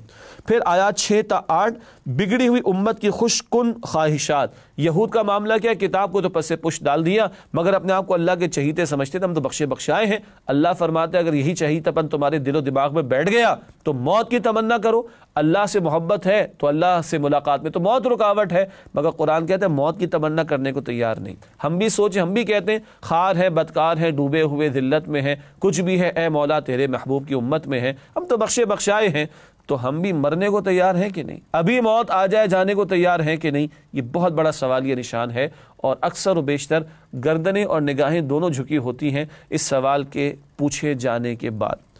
پھر آیات 6 تا 8، بگڑی ہوئی امت کی خوش کن خواہشات۔ یہود کا معاملہ کیا، کتاب کو تو پس سے پش ڈال دیا، مگر اپنے آپ کو اللہ کے چہیتے سمجھتے تھے، ہم تو بخشے بخشائے ہیں۔ اللہ فرماتے ہیں اگر یہی چہیتا پن تمہارے دل و دماغ میں بیٹھ گیا تو موت کی تمنا کرو۔ اللہ سے محبت ہے تو اللہ سے ملاقات میں تو موت رکاوٹ ہے، مگر قرآن کہتا ہے موت کی تمنا کرنے کو تیار نہیں۔ ہم بھی سوچیں، ہم بھی کہتے ہیں خار ہے، بدکار ہے، ڈوبے ہوئے ذلت میں ہیں، کچھ بھی ہے اے مولا تیرے محبوب کی امت میں ہیں، ہم تو بخشے بخشائے ہیں، تو ہم بھی مرنے کو تیار ہیں کہ نہیں؟ ابھی موت آ جائے جانے کو تیار ہیں کہ نہیں؟ یہ بہت بڑا سوالیہ نشان ہے، اور اکثر و بیشتر گردنیں اور نگاہیں دونوں جھکی ہوتی ہیں اس سوال کے پوچھے جانے کے بعد۔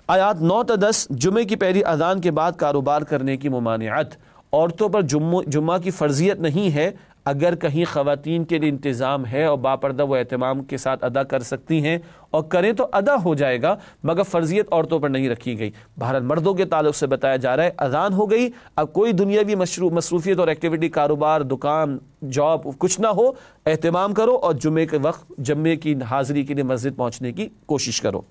آیات 9 تا 10، جمعے کی پہلی اذان کے بعد کاروبار کرنے کی ممانعت۔ عورتوں پر جمعہ کی فرضیت نہیں ہے، اگر کہیں خواتین کے لیے انتظام ہے اور باپردہ وہ اہتمام کے ساتھ ادا کر سکتی ہیں اور کریں تو ادا ہو جائے گا، مگر فرضیت عورتوں پر نہیں رکھی گئی۔ بہرحال مردوں کے تعلق سے بتایا جا رہا ہے اذان ہو گئی، اب کوئی دنیاوی مصروفیت اور ایکٹیویٹی، کاروبار، دکان، جاب کچھ نہ ہو، اہتمام کرو اور جمعے کے وقت جمعے کی حاضری کے لیے مسجد پہنچنے کی کوشش کرو۔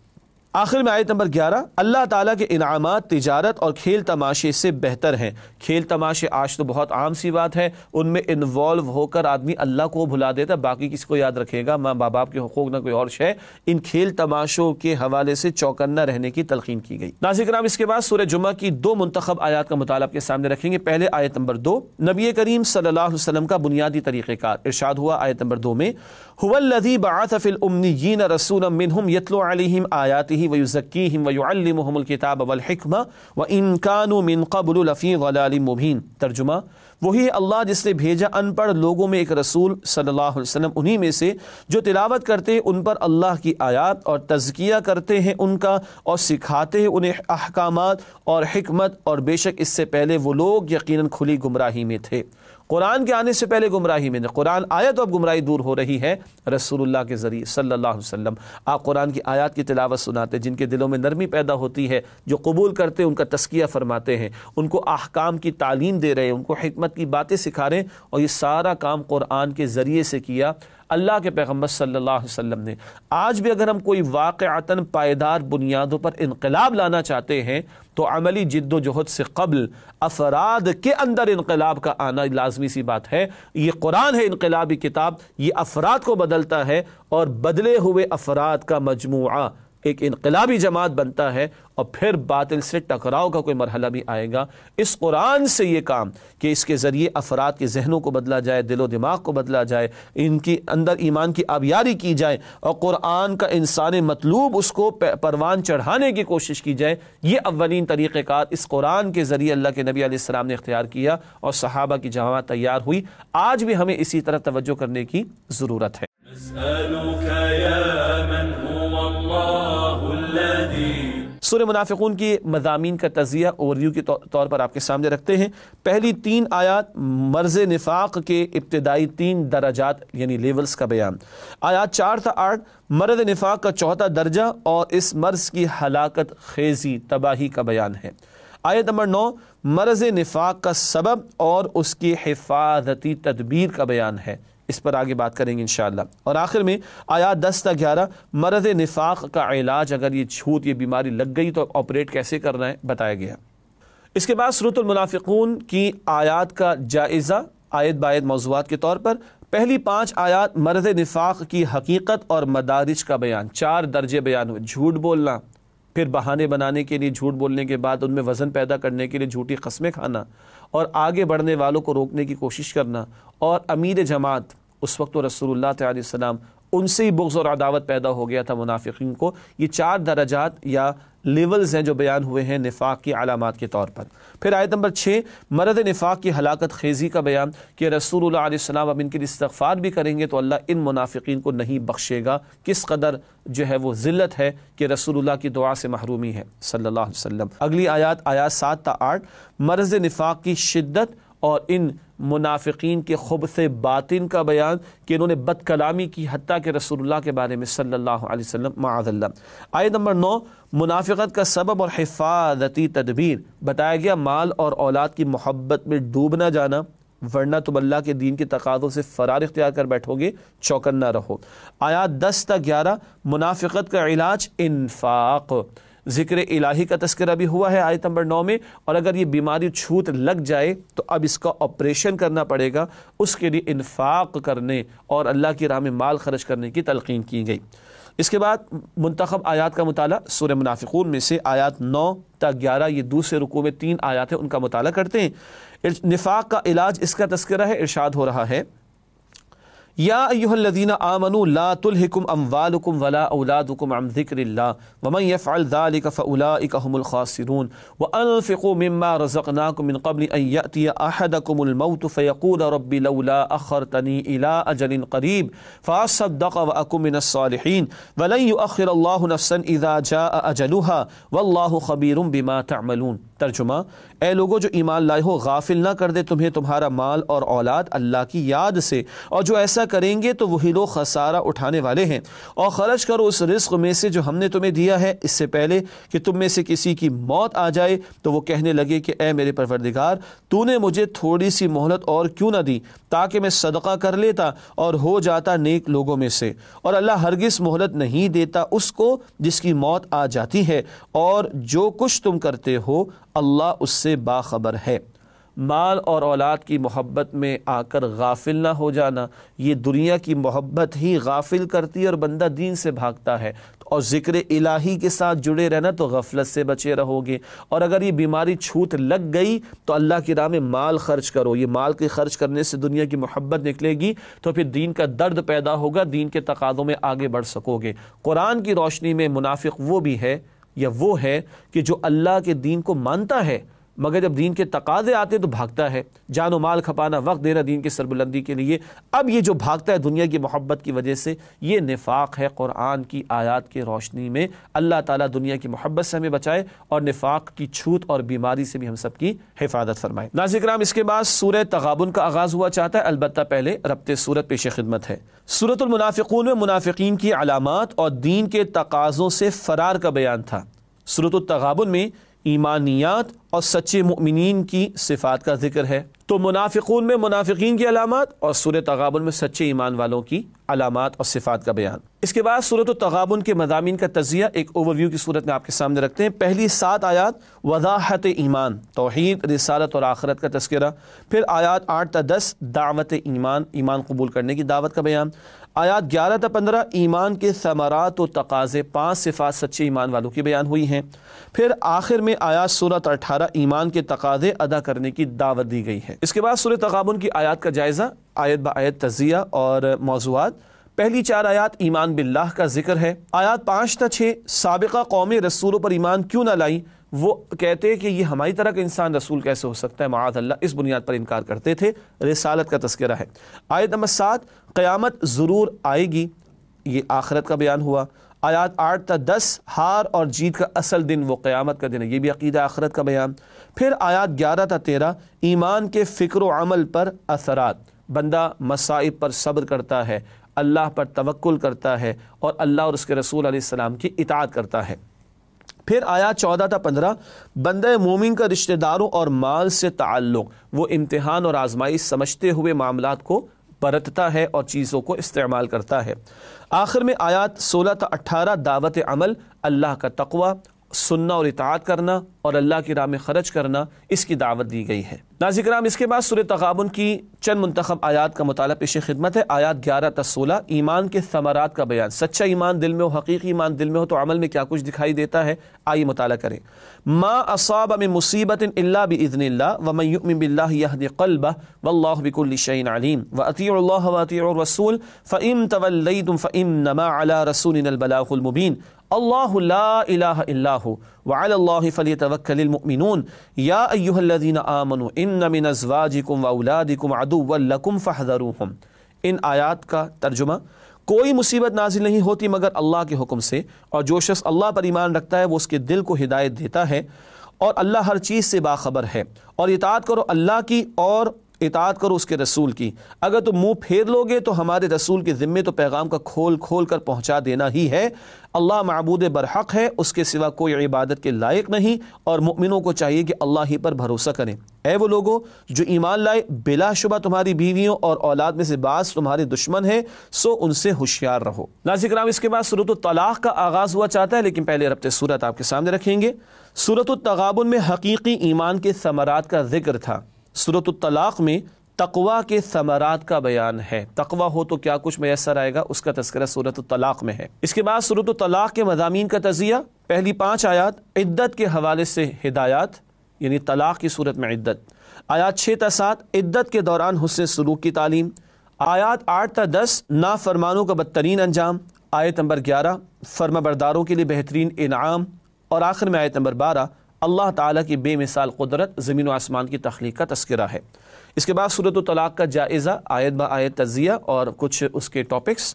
آخر میں آیت نمبر 11، اللہ تعالیٰ کے انعامات تجارت اور کھیل تماشے سے بہتر ہیں۔ کھیل تماشے آج تو بہت عام سی بات ہے، ان میں انوالو ہو کر آدمی اللہ کو بھلا دیتا، باقی کسی کو یاد رکھے گا، ماں باپ کے حقوق نہ کوئی اور شے۔ ان کھیل تماشوں کے حوالے سے چوکنا رہنے کی تلقین کی گئی۔ ناظرین کرام، اس کے بعد سورہ جمعہ کی 2 منتخب آیات کا مطالعہ آپ کے سامنے رکھیں گے۔ پہلے آیت نمبر 2، نبی کریم صلی اللہ علیہ وسلم کا بنیادی طریقہ کار ارشاد ہوا آیت نمبر 2 میں، هو الذی بعث فی الامیین رسولا منہم یتلو علیہم آیاتہ ویزکیہم وَيُعَلِّمُهُمُ الْكِتَابَ وَالْحِكْمَةَ وَإِن كَانُوا مِن قَبْلُ لَفِي ضَلَالٍ مُبِينٍ۔ ترجمہ، وہی اللہ جس نے بھیجا ان پڑھ لوگوں میں ایک رسول صلی اللہ علیہ وسلم، انہی میں سے جو تلاوت کرتے ہیں ان پر اللہ کی آیات اور تزکیہ کرتے ہیں ان کا اور سکھاتے ہیں انہیں احکامات اور حکمت، اور بے شک اس سے پہلے وہ لوگ یقیناً کھلی گمراہی میں تھے۔ قرآن کے آنے سے پہلے گمراہی میں، قرآن آیا تو اب گمراہی دور ہو رہی ہے رسول اللہ کے ذریعے صلی اللہ علیہ وسلم۔ آپ قرآن کی آیات کی تلاوت سناتے، جن کے دلوں میں نرمی پیدا ہوتی ہے، جو قبول کرتے ان کا تزکیہ فرماتے ہیں، ان کو احکام کی تعلیم دے رہے ہیں، ان کو حکمت کی باتیں سکھا رہے ہیں، اور یہ سارا کام قرآن کے ذریعے سے کیا اللہ کے پیغمبر صلی اللہ علیہ وسلم نے۔ آج بھی اگر ہم کوئی واقعتاً پائیدار بنیادوں پر انقلاب لانا چاہتے ہیں تو عملی جد و جہد سے قبل افراد کے اندر انقلاب کا آنا لازمی سی بات ہے۔ یہ قرآن ہے انقلابی کتاب، یہ افراد کو بدلتا ہے، اور بدلے ہوئے افراد کا مجموعہ ایک انقلابی جماعت بنتا ہے، اور پھر باطل سے ٹکراؤ کا کوئی مرحلہ بھی آئے گا۔ اس قرآن سے یہ کام کہ اس کے ذریعے افراد کے ذہنوں کو بدلا جائے، دل و دماغ کو بدلا جائے، ان کی اندر ایمان کی آبیاری کی جائے، اور قرآن کا انسان مطلوب اس کو پروان چڑھانے کی کوشش کی جائے، یہ اولین طریقہ کار اس قرآن کے ذریعے اللہ کے نبی علیہ السلام نے اختیار کیا، اور صحابہ کی جماعت تیار ہوئی۔ آج بھی ہمیں اسی طرح توجہ کرنے کی ضرورت ہے۔ سورہ منافقون کی مضامین کا تجزیہ اوورویو کے طور پر آپ کے سامنے رکھتے ہیں۔ پہلی 3 آیات مرض نفاق کے ابتدائی 3 درجات یعنی لیولز کا بیان۔ آیات 4 تا 8 مرض نفاق کا 4تھا درجہ اور اس مرض کی ہلاکت خیزی تباہی کا بیان ہے۔ آیت نمبر 9 مرض نفاق کا سبب اور اس کی حفاظتی تدبیر کا بیان ہے، اس پر آگے بات کریں گے انشاءاللہ۔ اور آخر میں آیات 10 تا 11 مرض نفاق کا علاج، اگر یہ چھوت یہ بیماری لگ گئی تو آپریٹ کیسے کرنا ہے بتایا گیا۔ اس کے بعد سورۃ المنافقون کی آیات کا جائزہ آیت بآیت موضوعات کے طور پر۔ پہلی 5 آیات مرض نفاق کی حقیقت اور مدارج کا بیان، 4 درجے بیان ہوئے، جھوٹ بولنا، پھر بہانے بنانے کے لیے جھوٹ بولنے کے بعد ان میں وزن پیدا کرنے کے لیے جھوٹی قسمیں کھانا، اور آگے بڑھنے والوں کو روکنے کی کوشش کرنا، اور امیر جماعت اس وقت تو رسول اللہ تعالی السلام ان سے ہی بغض اور عداوت پیدا ہو گیا تھا منافقین کو۔ یہ 4 درجات یا لیولز ہیں جو بیان ہوئے ہیں نفاق کی علامات کے طور پر۔ پھر آیت نمبر 6 مرض نفاق کی ہلاکت خیزی کا بیان کہ رسول اللہ علیہ السلام اب ان کے لیے استغفار بھی کریں گے تو اللہ ان منافقین کو نہیں بخشے گا۔ کس قدر جو ہے وہ ذلت ہے کہ رسول اللہ کی دعا سے محرومی ہے صلی اللہ علیہ وسلم۔ اگلی آیات 7 تا 8 مرض نفاق کی شدت اور ان منافقین کے خبث باطن کا بیان کہ انہوں نے بد کلامی کی حتیٰ کہ رسول اللہ کے بارے میں صلی اللہ علیہ وسلم معاذ اللہ۔ آیت نمبر 9 منافقت کا سبب اور حفاظتی تدبیر بتایا گیا، مال اور اولاد کی محبت میں ڈوب نہ جانا ورنہ تم اللہ کے دین کے تقاضوں سے فرار اختیار کر بیٹھو گے، چوکن نہ رہو۔ آیات 10 تا 11 منافقت کا علاج انفاق، ذکر الہی کا تذکرہ بھی ہوا ہے آیت نمبر 9 میں، اور اگر یہ بیماری چھوت لگ جائے تو اب اس کا آپریشن کرنا پڑے گا، اس کے لیے انفاق کرنے اور اللہ کی راہ میں مال خرچ کرنے کی تلقین کی گئی۔ اس کے بعد منتخب آیات کا مطالعہ سورہ منافقون میں سے آیات 9 تا 11 یہ دوسرے رکوع میں 3 آیات ہیں، ان کا مطالعہ کرتے ہیں۔ نفاق کا علاج اس کا تذکرہ ہے، ارشاد ہو رہا ہے یا ایھا الذین آمنوا لا تلہکم اموالکم ولا اولادکم عن ذکر اللہ ومن یفعل ذلک فاولئک هم الخاسرون وانفقوا مما رزقناکم من قبل ان یأتی احدکم الموت فیقول رب لولا اخرتنی الی اجل قریب فاصدق واکن من الصالحین ولن یؤخر اللہ نفسا اذا جاء اجلها واللہ خبیر بما تعملون۔ ترجمہ، اے لوگو جو ایمان لائے ہو، غافل نہ کر دے تمہیں تمہارا مال اور اولاد اللہ کی یاد سے، اور جو ایسا کریں گے تو وہی لوگ خسارہ اٹھانے والے ہیں۔ اور خرچ کرو اس رزق میں سے جو ہم نے تمہیں دیا ہے، اس سے پہلے کہ تم میں سے کسی کی موت آ جائے تو وہ کہنے لگے کہ اے میرے پروردگار، تو نے مجھے تھوڑی سی مہلت اور کیوں نہ دی تاکہ میں صدقہ کر لیتا اور ہو جاتا نیک لوگوں میں سے۔ اور اللہ ہرگز مہلت نہیں دیتا اس کو جس کی موت آ جاتی ہے، اور جو کچھ تم کرتے ہو اللہ اس سے باخبر ہے۔ مال اور اولاد کی محبت میں آ کر غافل نہ ہو جانا، یہ دنیا کی محبت ہی غافل کرتی ہے اور بندہ دین سے بھاگتا ہے، اور ذکر الہی کے ساتھ جڑے رہنا تو غفلت سے بچے رہو گے۔ اور اگر یہ بیماری چھوت لگ گئی تو اللہ کی راہ میں مال خرچ کرو، یہ مال کے خرچ کرنے سے دنیا کی محبت نکلے گی تو پھر دین کا درد پیدا ہوگا، دین کے تقاضوں میں آگے بڑھ سکو گے۔ قرآن کی روشنی میں منافق وہ بھی ہے یا وہ ہے کہ جو اللہ کے دین کو مانتا ہے مگر جب دین کے تقاضے آتے تو بھاگتا ہے، جان و مال کھپانا، وقت دینا دین کی سربلندی کے لیے۔ اب یہ جو بھاگتا ہے دنیا کی محبت کی وجہ سے، یہ نفاق ہے۔ قرآن کی آیات کی روشنی میں اللہ تعالیٰ دنیا کی محبت سے ہمیں بچائے اور نفاق کی چھوت اور بیماری سے بھی ہم سب کی حفاظت فرمائے۔ ناظرین کرام، اس کے بعد سورہ تغابن کا آغاز ہوا چاہتا ہے، البتہ پہلے ربط سورت پیش خدمت ہے۔ سورۃ المنافقون میں منافقین کی علامات اور دین کے تقاضوں سے فرار کا بیان تھا۔ سورۃ التغابن میں ایمانیات اور سچے مؤمنین کی صفات کا ذکر ہے، تو منافقون میں منافقین کی علامات اور سورہ تغابن میں سچے ایمان والوں کی علامات اور صفات کا بیان۔ اس کے بعد سورۃ التغابن کے مضامین کا تجزیہ ایک اوور ویو کی صورت میں آپ کے سامنے رکھتے ہیں۔ پہلی 7 آیات وضاحت ایمان، توحید، رسالت اور آخرت کا تذکرہ۔ پھر آیات 8 تا 10 دعوت ایمان، ایمان قبول کرنے کی دعوت کا بیان۔ آیات 11 تا 15 ایمان کے ثمرات و تقاضے، 5 صفات سچے ایمان والوں کی بیان ہوئی ہیں۔ پھر آخر میں آیات 16 تا 18 ایمان کے تقاضے ادا کرنے کی دعوت دی گئی ہے۔ اس کے بعد سورہ تغابن کی آیات کا جائزہ، آیت با آیت تجزیہ اور موضوعات۔ پہلی 4 آیات ایمان باللہ کا ذکر ہے۔ آیات 5 تا 6 سابقہ قومیں رسولوں پر ایمان کیوں نہ لائیں، وہ کہتے ہیں کہ یہ ہماری طرح کا انسان رسول کیسے ہو سکتا ہے، معاذ اللہ، اس بنیاد پر انکار کرتے تھے۔ رسالت کا تذکرہ ہے۔ آیت نمبر 7 قیامت ضرور آئے گی، یہ آخرت کا بیان ہوا۔ آیات 8 تا 10 ہار اور جیت کا اصل دن وہ قیامت کا دن ہے، یہ بھی عقیدہ آخرت کا بیان۔ پھر آیات 11 تا 13 ایمان کے فکر و عمل پر اثرات، بندہ مصائب پر صبر کرتا ہے، اللہ پر توکل کرتا ہے اور اللہ اور اس کے رسول علیہ السلام کی اطاعت کرتا ہے۔ پھر آیات 14 تا 15 بندہ مومن کا رشتہ داروں اور مال سے تعلق، وہ امتحان اور آزمائش سمجھتے ہوئے معاملات کو برتتا ہے اور چیزوں کو استعمال کرتا ہے۔ آخر میں آیات 16 تا 18 دعوت عمل، اللہ کا تقوی، سننا اور اطاعت کرنا اور اللہ کی راہ میں خرچ کرنا، اس کی دعوت دی گئی ہے۔ ناظرین کرام، اس کے بعد سورہ تغابن کی چند منتخب آیات کا مطالعہ پیش خدمت ہے۔ آیات 11 تا 16 ایمان کے ثمرات کا بیان۔ سچا ایمان دل میں ہو، حقیقی ایمان دل میں ہو تو عمل میں کیا کچھ دکھائی دیتا ہے، آئیے مطالعہ کریں۔ ما اصاب من مصیبت الا باذن اللہ ومن یؤمن باللہ یہد قلبہ واللہ بکل شیء علیم واطیعوا اللہ واطیعوا الرسول فان تولیتم فانما علی رسولنا البلاغ المبین اللہ لا الہ الا ہو وعلی اللہ فلیتوکل المؤمنون یا ایہا الذین آمنوا ان من ازواجکم واولادکم عدوا لکم فاحذروہم۔ ان آیات کا ترجمہ: کوئی مصیبت نازل نہیں ہوتی مگر اللہ کے حکم سے، اور جو شخص اللہ پر ایمان رکھتا ہے وہ اس کے دل کو ہدایت دیتا ہے، اور اللہ ہر چیز سے باخبر ہے۔ اور اطاعت کرو اللہ کی اور اطاعت کرو اس کے رسول کی۔ اگر تم منہ پھیر لوگے تو ہمارے رسول کے ذمے تو پیغام کا کھول کھول کر پہنچا دینا ہی ہے۔ اللہ معبود برحق ہے، اس کے سوا کوئی عبادت کے لائق نہیں، اور مؤمنوں کو چاہیے کہ اللہ ہی پر بھروسہ کریں۔ اے وہ لوگوں جو ایمان لائے، بلا شبہ تمہاری بیویوں اور اولاد میں سے بعض تمہارے دشمن ہیں، سو ان سے ہوشیار رہو۔ ناظرین کرام، اس کے بعد سورۃ الطلاق کا آغاز ہوا چاہتا ہے، لیکن پہلے ربط سورت آپ کے سامنے رکھیں گے۔ سورۃ التغابن میں حقیقی ایمان کے ثمرات کا ذکر تھا۔ سورۃ الطلاق میں تقوی کے ثمرات کا بیان ہے۔ تقوی ہو تو کیا کچھ میسر آئے گا، اس کا تذکرہ سورۃ الطلاق میں ہے۔ اس کے بعد سورۃ الطلاق کے مضامین کا تجزیہ۔ پہلی 5 آیات عدت کے حوالے سے ہدایات، یعنی طلاق کی صورت میں عدت۔ آیات 6 تا 7 عدت کے دوران حسن سلوک کی تعلیم۔ آیات 8 تا 10 نافرمانوں کا بدترین انجام۔ آیت نمبر 11 فرما برداروں کے لیے بہترین انعام، اور آخر میں آیت نمبر 12 اللہ تعالیٰ کی بے مثال قدرت، زمین و آسمان کی تخلیق کا تذکرہ ہے۔ اس کے بعد سورۃ الطلاق کا جائزہ، آیت با آیت تجزیہ اور کچھ اس کے ٹاپکس۔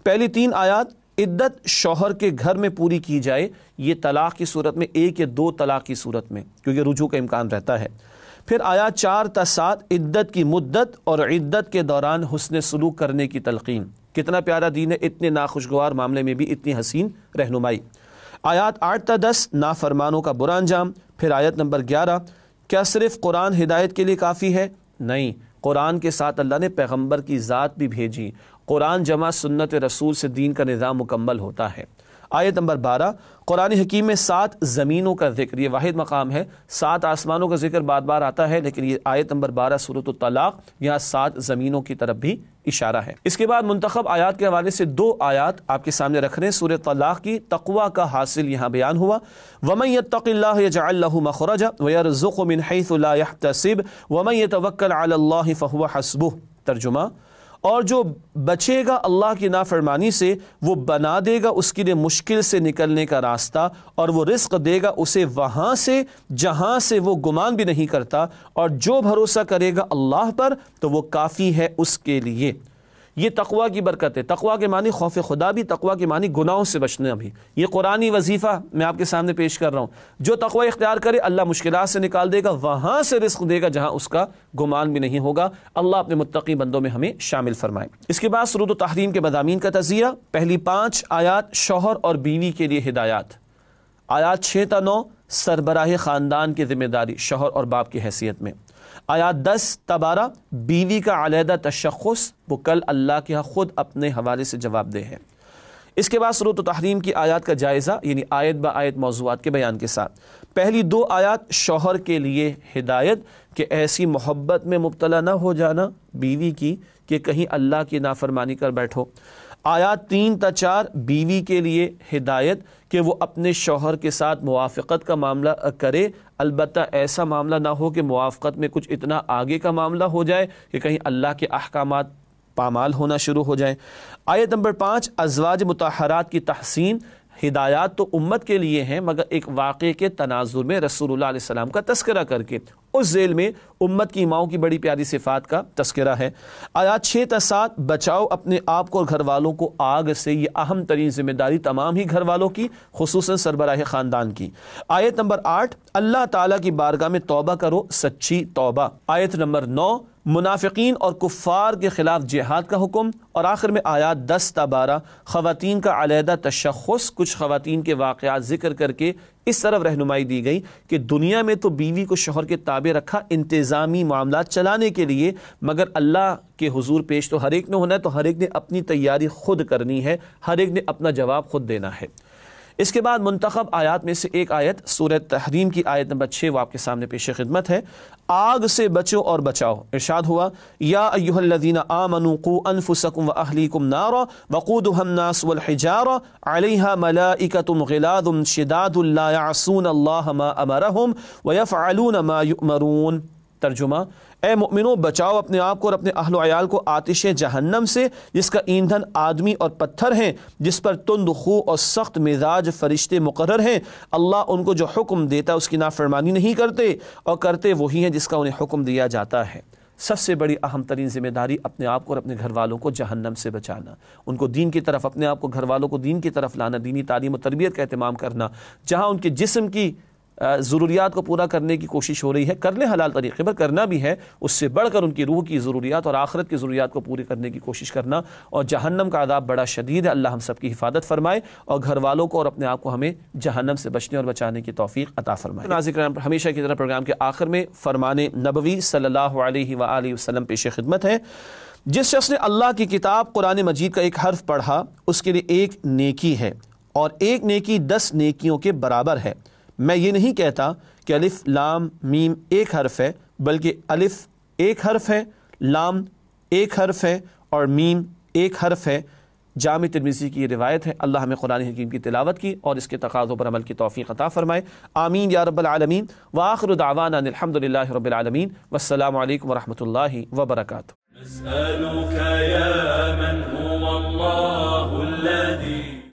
پہلی 3 آیات عدت شوہر کے گھر میں پوری کی جائے، یہ طلاق کی صورت میں، 1 یا 2 طلاق کی صورت میں، کیونکہ رجوع کا امکان رہتا ہے۔ پھر آیات 4 تا 7 عدت کی مدت اور عدت کے دوران حسن سلوک کرنے کی تلقین۔ کتنا پیارا دین ہے، اتنے ناخوشگوار معاملے میں بھی اتنی حسین رہنمائی۔ آیات 8 تا 10 نافرمانوں کا برا انجام۔ پھر آیت نمبر 11 کیا صرف قرآن ہدایت کے لیے کافی ہے؟ نہیں، قرآن کے ساتھ اللہ نے پیغمبر کی ذات بھی بھیجی۔ قرآن جمع سنت رسول سے دین کا نظام مکمل ہوتا ہے۔ آیت نمبر 12 قرآن حکیم میں 7 زمینوں کا ذکر، یہ واحد مقام ہے۔ 7 آسمانوں کا ذکر بار بار آتا ہے، لیکن یہ آیت نمبر 12 سورۃ الطلاق، یہاں 7 زمینوں کی طرف بھی اشارہ ہے۔ اس کے بعد منتخب آیات کے حوالے سے 2 آیات آپ کے سامنے رکھ رہے ہیں۔ سورۃ طلاق کی تقوی کا حاصل یہاں بیان ہوا۔ وَمَن يَتَّقِ اللَّهَ يَجْعَل لَّهُ مَخْرَجًا وَيَرْزُقْهُ مِنْ حَيْثُ لَا يَحْتَسِبُ وَمَن يَتَوَكَّلْ عَلَى اللَّهِ فَهُوَ حَسْبُهُ۔ ترجمہ: اور جو بچے گا اللہ کی نافرمانی سے، وہ بنا دے گا اس کے لیے مشکل سے نکلنے کا راستہ، اور وہ رزق دے گا اسے وہاں سے جہاں سے وہ گمان بھی نہیں کرتا، اور جو بھروسہ کرے گا اللہ پر تو وہ کافی ہے اس کے لیے۔ یہ تقوی کی برکت ہے۔ تقوی کے معنی خوف خدا بھی، تقوی کے معنی گناہوں سے بچنا بھی۔ یہ قرآنی وظیفہ میں آپ کے سامنے پیش کر رہا ہوں۔ جو تقوی اختیار کرے اللہ مشکلات سے نکال دے گا، وہاں سے رزق دے گا جہاں اس کا گمان بھی نہیں ہوگا۔ اللہ اپنے متقی بندوں میں ہمیں شامل فرمائے۔ اس کے بعد سورۃ التحریم کے مضامین کا تجزیہ۔ پہلی 5 آیات شوہر اور بیوی کے لیے ہدایات۔ آیات 6 تا 9 سربراہ خاندان کی ذمہ داری، شوہر اور باپ کی حیثیت میں۔ آیات 10 تا 12 بیوی کا علیحدہ تشخص، وہ کل اللہ کے ہاں خود اپنے حوالے سے جواب دہ ہے۔ اس کے بعد سورۃ التحریم کی آیات کا جائزہ، یعنی آیت با آیت موضوعات کے بیان کے ساتھ۔ پہلی 2 آیات شوہر کے لیے ہدایت کہ ایسی محبت میں مبتلا نہ ہو جانا بیوی کی کہ کہیں اللہ کی نافرمانی کر بیٹھو۔ آیات 3 تا 4 بیوی کے لیے ہدایت کہ وہ اپنے شوہر کے ساتھ موافقت کا معاملہ کرے، البتہ ایسا معاملہ نہ ہو کہ موافقت میں کچھ اتنا آگے کا معاملہ ہو جائے کہ کہیں اللہ کے احکامات پامال ہونا شروع ہو جائیں۔ آیت نمبر 5 ازواج مطہرات کی تحسین۔ ہدایات تو امت کے لیے ہیں، مگر ایک واقعے کے تناظر میں رسول اللہ علیہ السلام کا تذکرہ کر کے اس ذیل میں امت کی ماؤں کی بڑی پیاری صفات کا تذکرہ ہے۔ آیات 6 تا 7 بچاؤ اپنے آپ کو اور گھر والوں کو آگ سے، یہ اہم ترین ذمہ داری تمام ہی گھر والوں کی، خصوصاً سربراہ خاندان کی۔ آیت نمبر 8 اللہ تعالیٰ کی بارگاہ میں توبہ کرو، سچی توبہ۔ آیت نمبر 9 منافقین اور کفار کے خلاف جہاد کا حکم، اور آخر میں آیات 10 تا 12 خواتین کا علیحدہ تشخص، کچھ خواتین کے واقعات ذکر کر کے اس طرف رہنمائی دی گئی کہ دنیا میں تو بیوی کو شوہر کے تابع رکھا انتظامی معاملات چلانے کے لیے، مگر اللہ کے حضور پیش تو ہر ایک نے ہونا ہے، تو ہر ایک نے اپنی تیاری خود کرنی ہے، ہر ایک نے اپنا جواب خود دینا ہے۔ اس کے بعد منتخب آیات میں سے ایک آیت سورہ تحریم کی آیت نمبر 6 وہ آپ کے سامنے پیش خدمت ہے۔ آگ سے بچو اور بچاؤ، ارشاد ہوا یا ایھا الذین آمنوا قوا انفسکم واہلیکم نارا وقودھا الناس والحجارہ علیہا ملائکۃ غلاظ شداد لا یعصون اللہ ما امرہم ویفعلون ما یؤمرون۔ ترجمہ، اے مؤمنو بچاؤ اپنے آپ کو اور اپنے اہل و عیال کو آتش جہنم سے جس کا ایندھن آدمی اور پتھر ہیں، جس پر تند خو اور سخت مزاج فرشتے مقرر ہیں۔ اللہ ان کو جو حکم دیتا ہے اس کی نافرمانی نہیں کرتے، اور کرتے وہی ہیں جس کا انہیں حکم دیا جاتا ہے۔ سب سے بڑی اہم ترین ذمہ داری اپنے آپ کو اور اپنے گھر والوں کو جہنم سے بچانا، ان کو دین کی طرف، اپنے آپ کو گھر والوں کو دین کی طرف لانا، دینی تعلیم و تربیت کا اہتمام کرنا، جہاں ان کے جسم کی ضروریات کو پورا کرنے کی کوشش ہو رہی ہے کر لیں، حلال طریقے پر کرنا بھی ہے، اس سے بڑھ کر ان کی روح کی ضروریات اور آخرت کی ضروریات کو پوری کرنے کی کوشش کرنا۔ اور جہنم کا عذاب بڑا شدید ہے، اللہ ہم سب کی حفاظت فرمائے اور گھر والوں کو اور اپنے آپ کو ہمیں جہنم سے بچنے اور بچانے کی توفیق عطا فرمائے۔ ناظرین کرام، ہمیشہ کی طرح پروگرام کے آخر میں فرمان نبوی صلی اللہ علیہ وآلہ وسلم پیش خدمت ہے۔ جس شخص نے اللہ کی کتاب قرآن مجید کا ایک حرف پڑھا اس کے لیے ایک نیکی ہے، اور ایک نیکی 10 نیکیوں کے برابر ہے۔ میں یہ نہیں کہتا کہ الف لام میم ایک حرف ہے، بلکہ الف ایک حرف ہے، لام ایک حرف ہے اور میم ایک حرف ہے۔ جامع ترمذی کی یہ روایت ہے۔ اللہ ہمیں قرآن حکیم کی تلاوت کی اور اس کے تقاضوں پر عمل کی توفیق عطا فرمائے، آمین یا رب العالمین۔ وآخر دعوانا الحمد للہ رب العالمین، والسلام علیکم ورحمۃ اللہ وبرکاتہ۔ نسألك